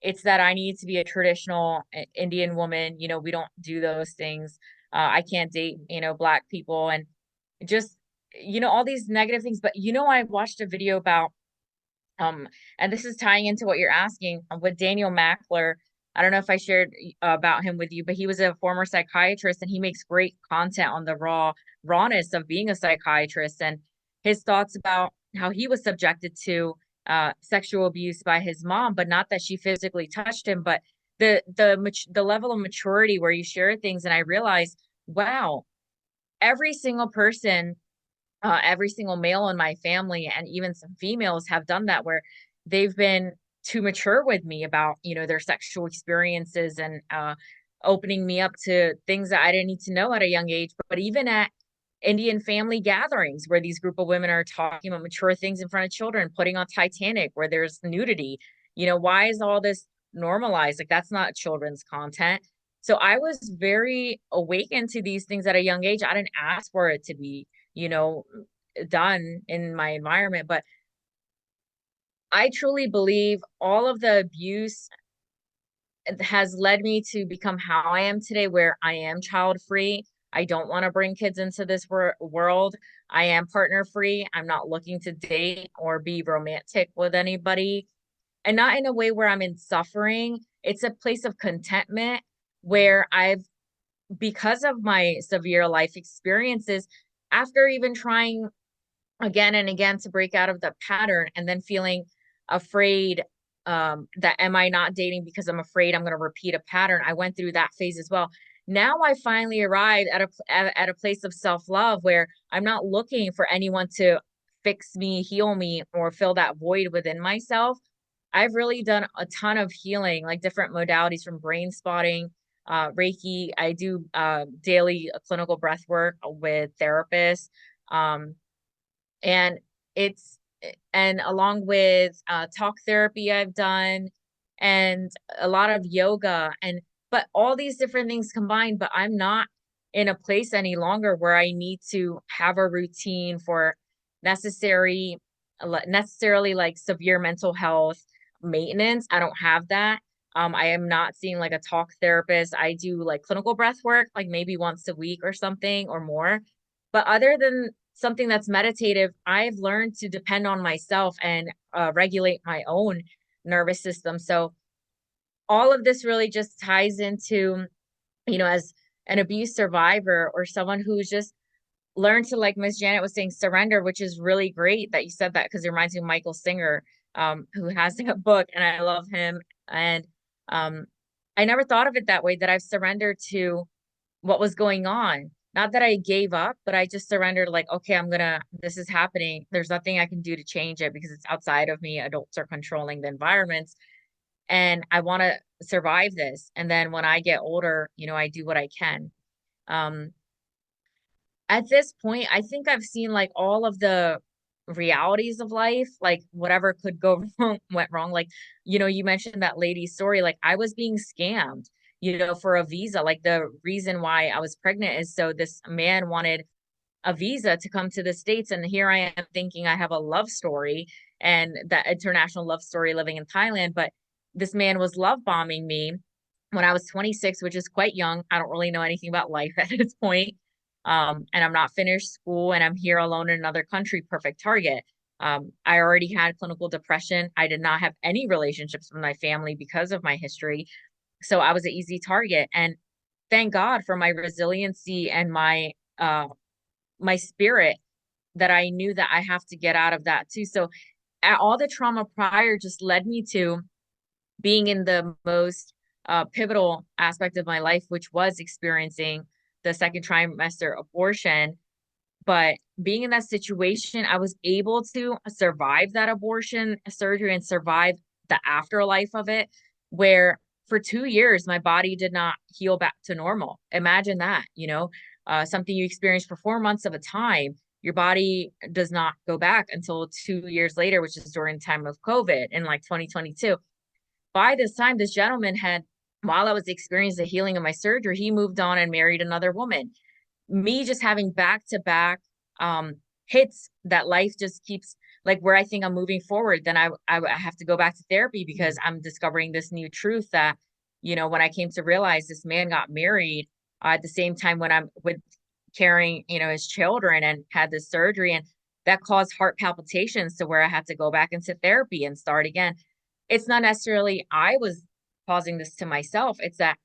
it's that I need to be a traditional Indian woman. We don't do those things. I can't date, black people, and just, all these negative things. But, I watched a video about, and this is tying into what you're asking, with Daniel Mackler. I don't know if I shared about him with you, but he was a former psychiatrist and he makes great content on the rawness of being a psychiatrist, and his thoughts about how he was subjected to sexual abuse by his mom, but not that she physically touched him, but the level of maturity where you share things. And I realized, wow, every single person, every single male in my family and even some females have done that, where they've been too mature with me about, their sexual experiences, and opening me up to things that I didn't need to know at a young age. But even at Indian family gatherings where these group of women are talking about mature things in front of children, putting on Titanic where there's nudity, why is all this normalized? Like that's not children's content. So I was very awakened to these things at a young age. I didn't ask for it to be, you know, done in my environment, but I truly believe all of the abuse has led me to become how I am today, where I am child free. I don't want to bring kids into this world. I am partner free. I'm not looking to date or be romantic with anybody, and not in a way where I'm in suffering. It's a place of contentment where because of my severe life experiences, after even trying again and again to break out of the pattern, and then feeling afraid, that am I not dating because I'm afraid I'm going to repeat a pattern. I went through that phase as well. Now I finally arrived at a place of self-love where I'm not looking for anyone to fix me, heal me, or fill that void within myself. I've really done a ton of healing, like different modalities, from brain spotting, Reiki. I do daily clinical breath work with therapists. Um, and it's and along with talk therapy I've done, and a lot of yoga, and but all these different things combined. But I'm not in a place any longer where I need to have a routine for necessary necessarily like severe mental health maintenance. I don't have that. I am not seeing like a talk therapist. I do like clinical breath work, like maybe once a week or something or more. But other than something that's meditative, I've learned to depend on myself and regulate my own nervous system. So all of this really just ties into, as an abuse survivor or someone who's just learned to, like Miss Janet was saying, surrender, which is really great that you said that, because it reminds me of Michael Singer, who has a book, and I love him. And um, I never thought of it that way, that I've surrendered to what was going on. Not that I gave up, but I just surrendered, like, okay, this is happening. There's nothing I can do to change it because it's outside of me. Adults are controlling the environments. And I want to survive this. And then when I get older, I do what I can. Um, at this point, I think I've seen like all of the realities of life, like whatever could go wrong went wrong. Like, you mentioned that lady's story, like I was being scammed, for a visa. Like the reason why I was pregnant is so this man wanted a visa to come to the States. And here I am thinking I have a love story and that international love story living in Thailand. But this man was love bombing me when I was 26, which is quite young. I don't really know anything about life at this point. And I'm not finished school and I'm here alone in another country, perfect target. I already had clinical depression. I did not have any relationships with my family because of my history. So I was an easy target. And thank God for my resiliency and my spirit that I knew that I have to get out of that too. So all the trauma prior just led me to being in the most pivotal aspect of my life, which was experiencing the second trimester abortion. But being in that situation, I was able to survive that abortion surgery and survive the afterlife of it, where for 2 years, my body did not heal back to normal. Imagine that, something you experience for 4 months of a time, your body does not go back until 2 years later, which is during the time of COVID in like 2022. By this time, this gentleman had, while I was experiencing the healing of my surgery, he moved on and married another woman. Me just having back to back hits that life just keeps like where I think I'm moving forward, then I have to go back to therapy because I'm discovering this new truth that, when I came to realize this man got married at the same time when I'm with carrying, his children and had this surgery, and that caused heart palpitations to where I had to go back into therapy and start again. It's not necessarily I was causing this to myself. It's that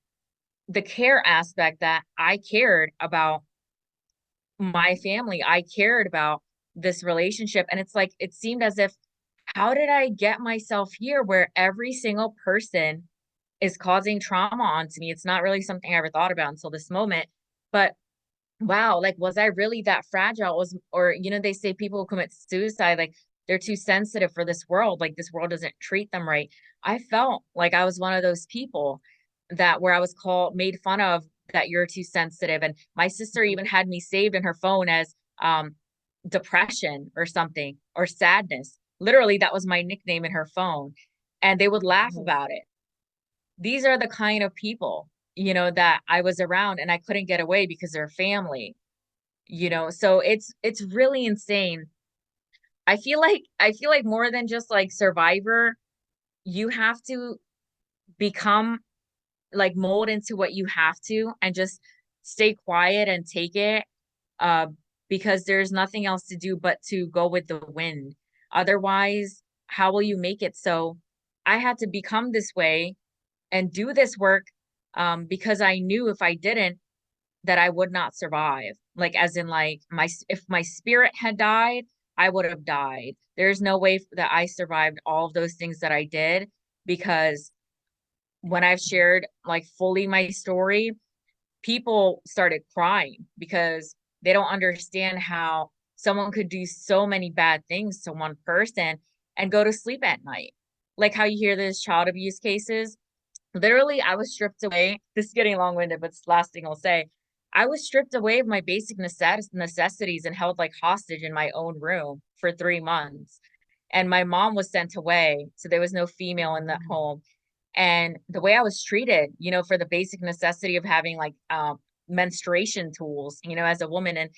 the care aspect that I cared about my family. I cared about this relationship. And it's like, it seemed as if, how did I get myself here where every single person is causing trauma onto me? It's not really something I ever thought about until this moment. But wow, like, was I really that fragile? Or, they say people who commit suicide, like, they're too sensitive for this world. Like, this world doesn't treat them right. I felt like I was one of those people that where I was made fun of that you're too sensitive. And my sister even had me saved in her phone as depression or something or sadness. Literally, that was my nickname in her phone. And they would laugh about it. These are the kind of people, that I was around and I couldn't get away because they're family, so it's really insane. I feel like more than just like survivor, you have to become like mold into what you have to and just stay quiet and take it uh because there's nothing else to do but to go with the wind. Otherwise, how will you make it? So I had to become this way and do this work because I knew if I didn't, that I would not survive. Like, as in, like, if my spirit had died, I would have died. There's no way that I survived all of those things that I did because when I've shared like fully my story, people started crying because they don't understand how someone could do so many bad things to one person and go to sleep at night. Like how you hear those child abuse cases. Literally, I was stripped away. This is getting long-winded, but it's the last thing I'll say. I was stripped away of my basic necessities and held like hostage in my own room for 3 months. And my mom was sent away, so there was no female in the home. And the way I was treated, for the basic necessity of having like menstruation tools, as a woman, and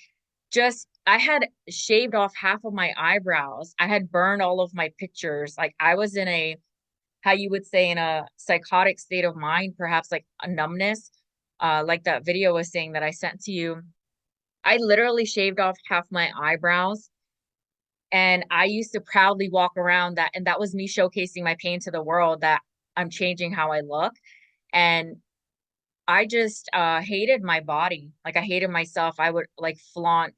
just I had shaved off half of my eyebrows. I had burned all of my pictures. Like I was in a how you would say in a psychotic state of mind, perhaps like a numbness, like that video was saying that I sent to you. I literally shaved off half my eyebrows and I used to proudly walk around that. And that was me showcasing my pain to the world that I'm changing how I look. And I just hated my body. Like I hated myself. I would like flaunt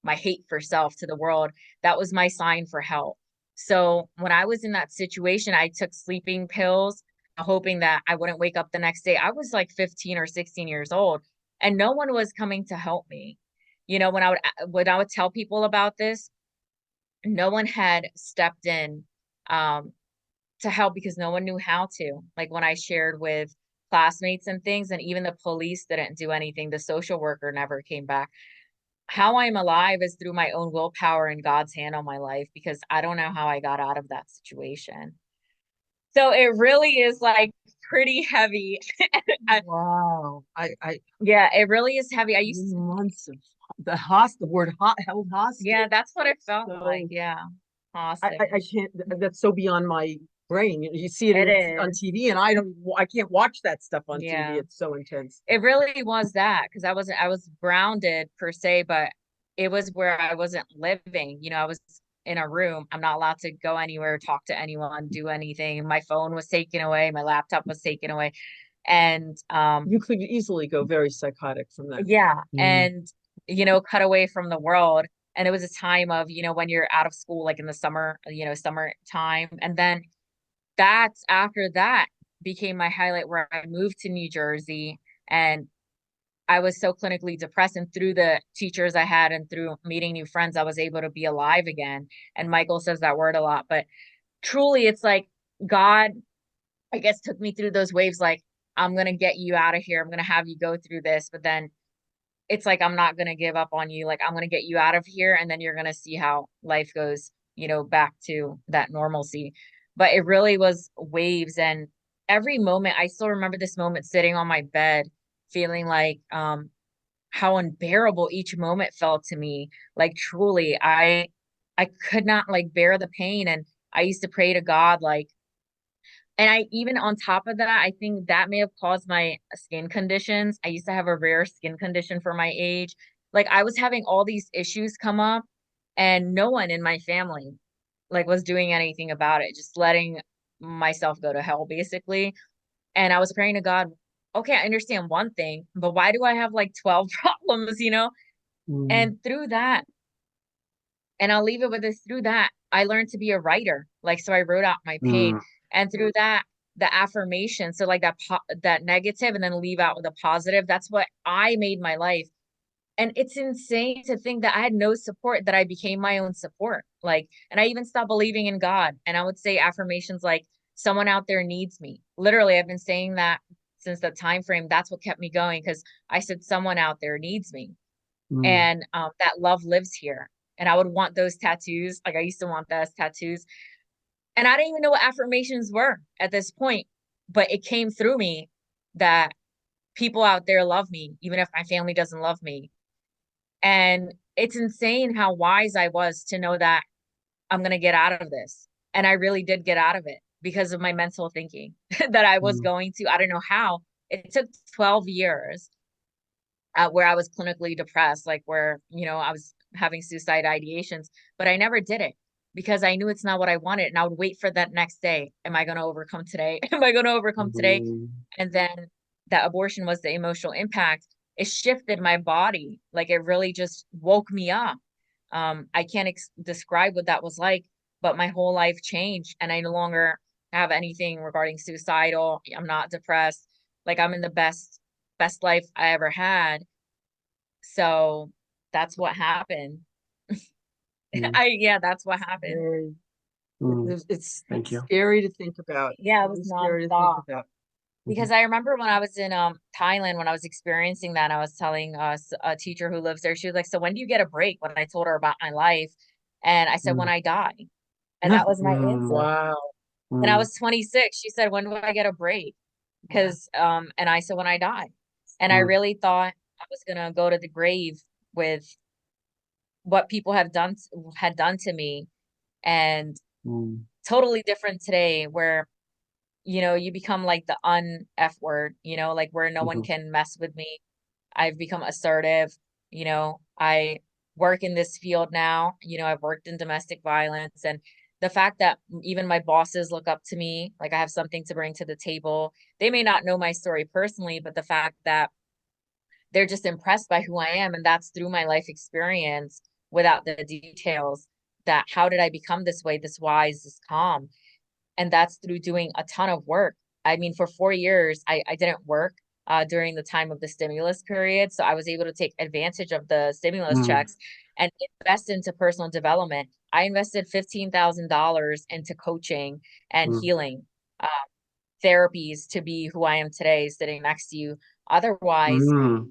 my hate for self to the world. That was my sign for help. So when I was in that situation, I took sleeping pills, hoping that I wouldn't wake up the next day. I was like 15 or 16 years old, and no one was coming to help me. When I would tell people about this, no one had stepped in. Um, to help because no one knew how to. Like when I shared with classmates and things, and even the police didn't do anything. The social worker never came back. How I'm alive is through my own willpower and God's hand on my life, because I don't know how I got out of that situation. So it really is like pretty heavy. Wow. Yeah, it really is heavy. I used to, Months of the word held hostage. yeah, that's what it felt So like. Yeah. Hostage. I can't, that's so beyond my brain. You see it It on is. TV and I can't watch that stuff on TV. Yeah. It's so intense. It really was that, because I was grounded per se, but it was where I wasn't living. You know, I was in a room. I'm not allowed to go anywhere, talk to anyone, do anything. My phone was taken away, my laptop was taken away. And You could easily go very psychotic from that. yeah, Mm. and cut away from the world. And it was a time of, when you're out of school, like in the summer, summertime. And then that's after that became my highlight, where I moved to New Jersey, and I was so clinically depressed, and through the teachers I had and through meeting new friends, I was able to be alive again. And Michael says that word a lot, but truly it's like God, I guess, took me through those waves. Like, I'm going to get you out of here. I'm going to have you go through this, but then it's like, I'm not going to give up on you. Like, I'm going to get you out of here. And then you're going to see how life goes, back to that normalcy. But it really was waves. And every moment, I still remember this moment sitting on my bed, feeling like, how unbearable each moment felt to me. Like truly, I could not like bear the pain. And I used to pray to God, like, and I even on top of that, I think that may have caused my skin conditions. I used to have a rare skin condition for my age. Like I was having all these issues come up, and no one in my family like was doing anything about it, just letting myself go to hell basically. And I was praying to God, okay, I understand one thing, but why do I have like 12 problems? Mm. And through that, and I'll leave it with this, through that, I learned to be a writer. Like, so I wrote out my pain. Mm. And through that, the affirmation, so like that negative and then leave out with a positive, that's what I made my life. And it's insane to think that I had no support, that I became my own support. Like, and I even stopped believing in God. And I would say affirmations like, someone out there needs me. Literally, I've been saying that since that time frame. That's what kept me going, because I said, someone out there needs me. Mm. And that love lives here. And I would want those tattoos. Like I used to want those tattoos. And I didn't even know what affirmations were at this point, but it came through me that people out there love me, even if my family doesn't love me. And it's insane how wise I was to know that I'm going to get out of this. And I really did get out of it because of my mental thinking that I was Mm. going to. I don't know how. It took 12 years where I was clinically depressed, like where, I was having suicide ideations, but I never did it because I knew it's not what I wanted. And I would wait for that next day. Am I going to overcome today? Am I going to overcome today? Mm. And then that abortion was the emotional impact. It shifted my body. Like it really just woke me up. I can't describe what that was like, but my whole life changed, and I no longer have anything regarding suicidal. I'm not depressed. Like I'm in the best life I ever had. So that's what happened. Mm. Yeah, that's what happened. Very, Mm. it's Thank you. scary to think about. Yeah, it Really was scary to think nonstop. about. Mhm. Because I remember when I was in Thailand, when I was experiencing that, I was telling us a teacher who lives there, she was like, "So when do you get a break?" When I told her about my life, and I said, "When Mm. I die," and that was my Mm. answer. Wow. And I Mm. was 26. She said, "When do I get a break?" Yeah. Because and I said, "When I die," and I Mm. really thought I was gonna go to the grave with what people had done to me, and Mm. totally different today, where you become like the un-F word, like where no one Mhm. can mess with me. I've become assertive. I work in this field now. I've worked in domestic violence, and the fact that even my bosses look up to me, like I have something to bring to the table. They may not know my story personally, but the fact that they're just impressed by who I am, and that's through my life experience without the details, that how did I become this way, this wise, this calm? And that's through doing a ton of work. I mean, for 4 years, I didn't work. during the time of the stimulus period. So I was able to take advantage of the stimulus Mm, checks and invest into personal development. I invested $15,000 into coaching and mm, healing therapies to be who I am today, sitting next to you. Otherwise, mm,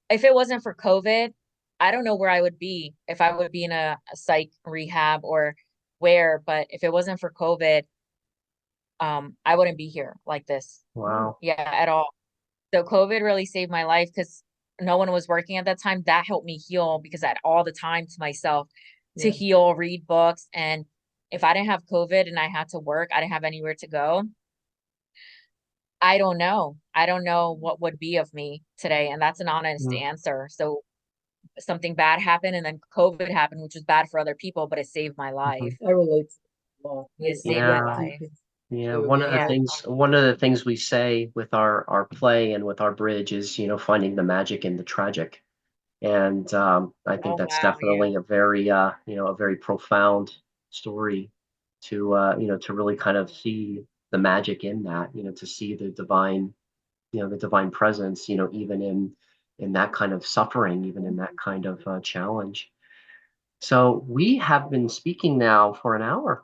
if it wasn't for COVID, I don't know where I would be, if I would be in a psych rehab or where, but if it wasn't for COVID, I wouldn't be here like this. wow. Yeah, at all. So COVID really saved my life because no one was working at that time. That helped me heal because I had all the time to myself to Yeah. heal, read books. And if I didn't have COVID and I had to work, I didn't have anywhere to go. I don't know. I don't know what would be of me today. And that's an honest Mm, answer. So something bad happened and then COVID happened, which was bad for other people, but it saved my life. mhm. I relate to that a lot. It I saved my went Yeah. deep life. into Yeah, too. Yeah. one of the things we say with our play and with our bridge is, finding the magic in the tragic. And I think Oh that's wow, yeah. definitely a very, a very profound story to, to really kind of see the magic in that, to see the divine, the divine presence, even in that kind of suffering, even in that kind of challenge. So we have been speaking now for an hour.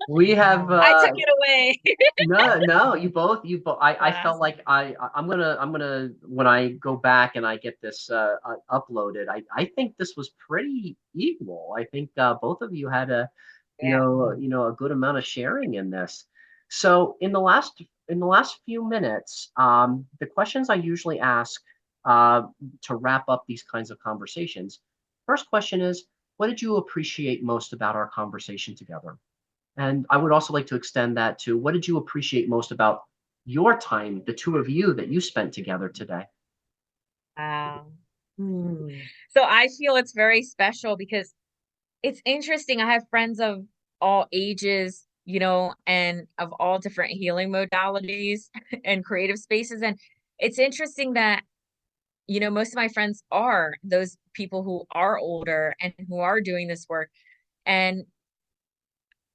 We have I took it away. no, no, you both. I Wow. felt like I'm gonna when I go back and I get this uploaded. I think this was pretty equal. I think both of you had Yeah. a good amount of sharing in this. So in the last few minutes, the questions I usually ask uh, to wrap up these kinds of conversations. First question is, what did you appreciate most about our conversation together? And I would also like to extend that to what did you appreciate most about your time, the two of you that you spent together today? Wow. Hmm. So I feel it's very special because it's interesting. I have friends of all ages, and of all different healing modalities and creative spaces. And it's interesting that, most of my friends are those people who are older and who are doing this work. And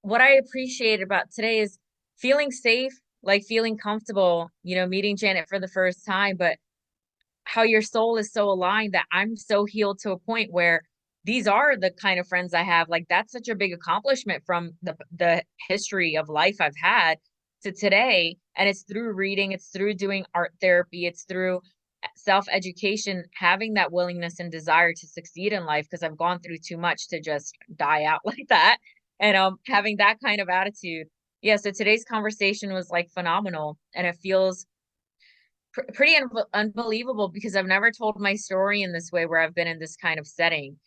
what I appreciate about today is feeling safe, like feeling comfortable, meeting Janet for the first time, but how your soul is so aligned that I'm so healed to a point where these are the kind of friends I have. Like that's such a big accomplishment from the history of life I've had to today. And it's through reading, it's through doing art therapy, it's through self-education, having that willingness and desire to succeed in life because I've gone through too much to just die out like that. And having that kind of attitude. Yeah, so today's conversation was like phenomenal and it feels pretty unbelievable because I've never told my story in this way where I've been in this kind of setting,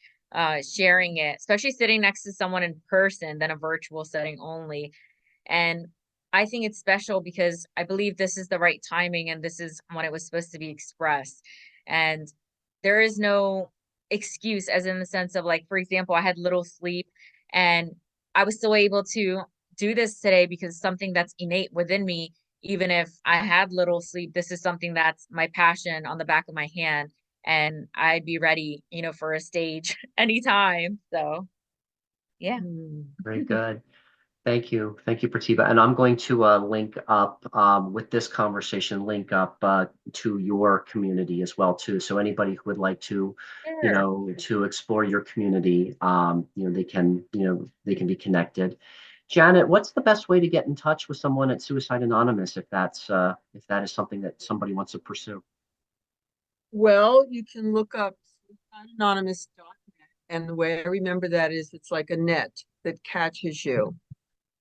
sharing it, especially sitting next to someone in person than a virtual setting only. And I think it's special because I believe this is the right timing and this is when it was supposed to be expressed. And there is no excuse, as in the sense of, like, for example, I had little sleep and I was still able to do this today because something that's innate within me, even if I had little sleep, this is something that's my passion on the back of my hand. And I'd be ready, for a stage anytime. So, yeah. Hmm. Very good. Thank you. Thank you, Pratibha. And I'm going to link up with this conversation, link up to your community as well, too. So anybody who would like to, Sure. to explore your community, they can be connected. Janet, what's the best way to get in touch with someone at Suicide Anonymous if that is something that somebody wants to pursue? Well, you can look up suicidality.net, and the way I remember that is it's like a net that catches you.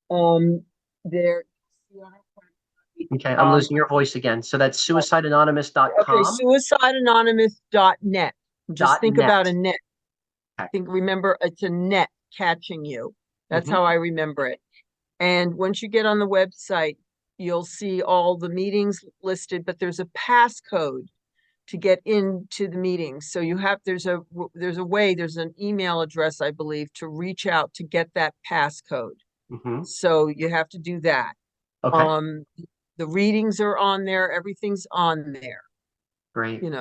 There, see on our website, Okay, I'm losing your voice again. So that's okay, suicideanonymous.com, suicidality.net. Just dot think about net. a net. Okay. Remember, it's a net catching you. That's Hmm. how I remember it. And once you get on the website, you'll see all the meetings listed, but there's a passcode to get into the meetings. So there's an email address, I believe, to reach out to get that passcode. Hmm. So you have to do that. Okay. Um, the readings are on there, everything's on there, Great. Great.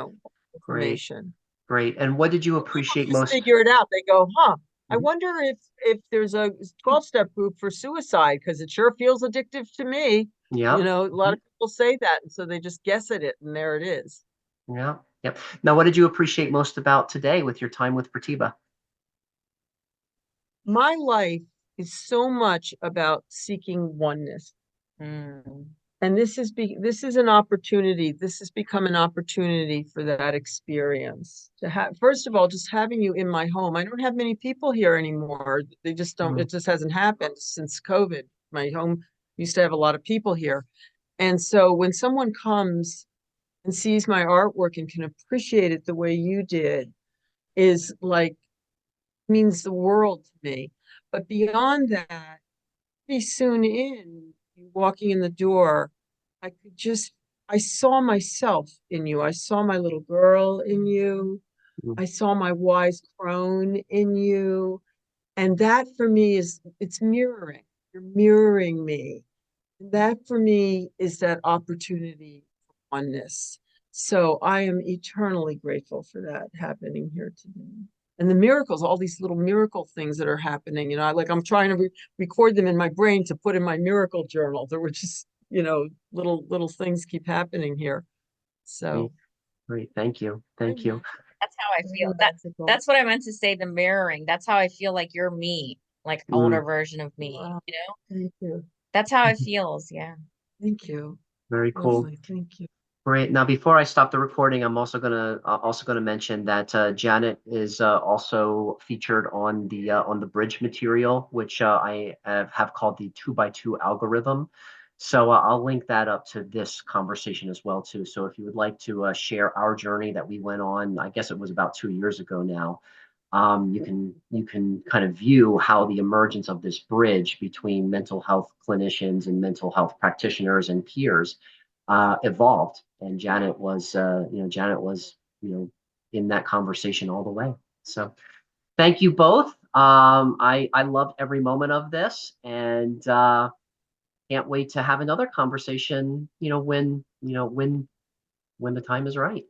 information. Great. And what did you People appreciate just most? figure it out. They go, huh, I Mhm. wonder if there's a 12-step group for suicide, because it sure feels addictive to me. Yeah. A lot of people say that, and so they just guess at it, and there it is. Yeah. Yep. Now, what did you appreciate most about today with your time with Pratibha? My life is so much about seeking oneness. Mm. And this is an opportunity. This has become an opportunity for that experience. To have, first of all, just having you in my home. I don't have many people here anymore. They just don't, it just hasn't happened since COVID. My home used to have a lot of people here. And so when someone comes and sees my artwork and can appreciate it the way you did, is like means the world to me. But beyond that, pretty soon in walking in the door, I could just, I saw myself in you. I saw my little girl in you. Mhm. I saw my wise crone in you. And that for me is, it's mirroring. You're mirroring me. And that for me is that opportunity for oneness. So I am eternally grateful for that happening here today. And the miracles, all these little miracle things that are happening, like I'm trying to record them in my brain to put in my miracle journal. There were just, little things keep happening here. Great. So Great. Thank you. Thank you. That's how I feel. very magical. That's what I meant to say, the mirroring. That's how I feel like you're me, like older Mm, version of me, Wow. you know? Thank you. That's how it feels. Yeah. Thank you. very cool. Lovely. Thank you. Great. Now, before I stop the recording, I'm also gonna mention that Janet is also featured on the bridge material, which I have called the 2x2 algorithm. So I'll link that up to this conversation as well too. So if you would like to share our journey that we went on, I guess it was about 2 years ago now. You can kind of view how the emergence of this bridge between mental health clinicians and mental health practitioners and peers evolved. And Janet was, in that conversation all the way. So thank you both. I loved every moment of this, and can't wait to have another conversation. When the time is right.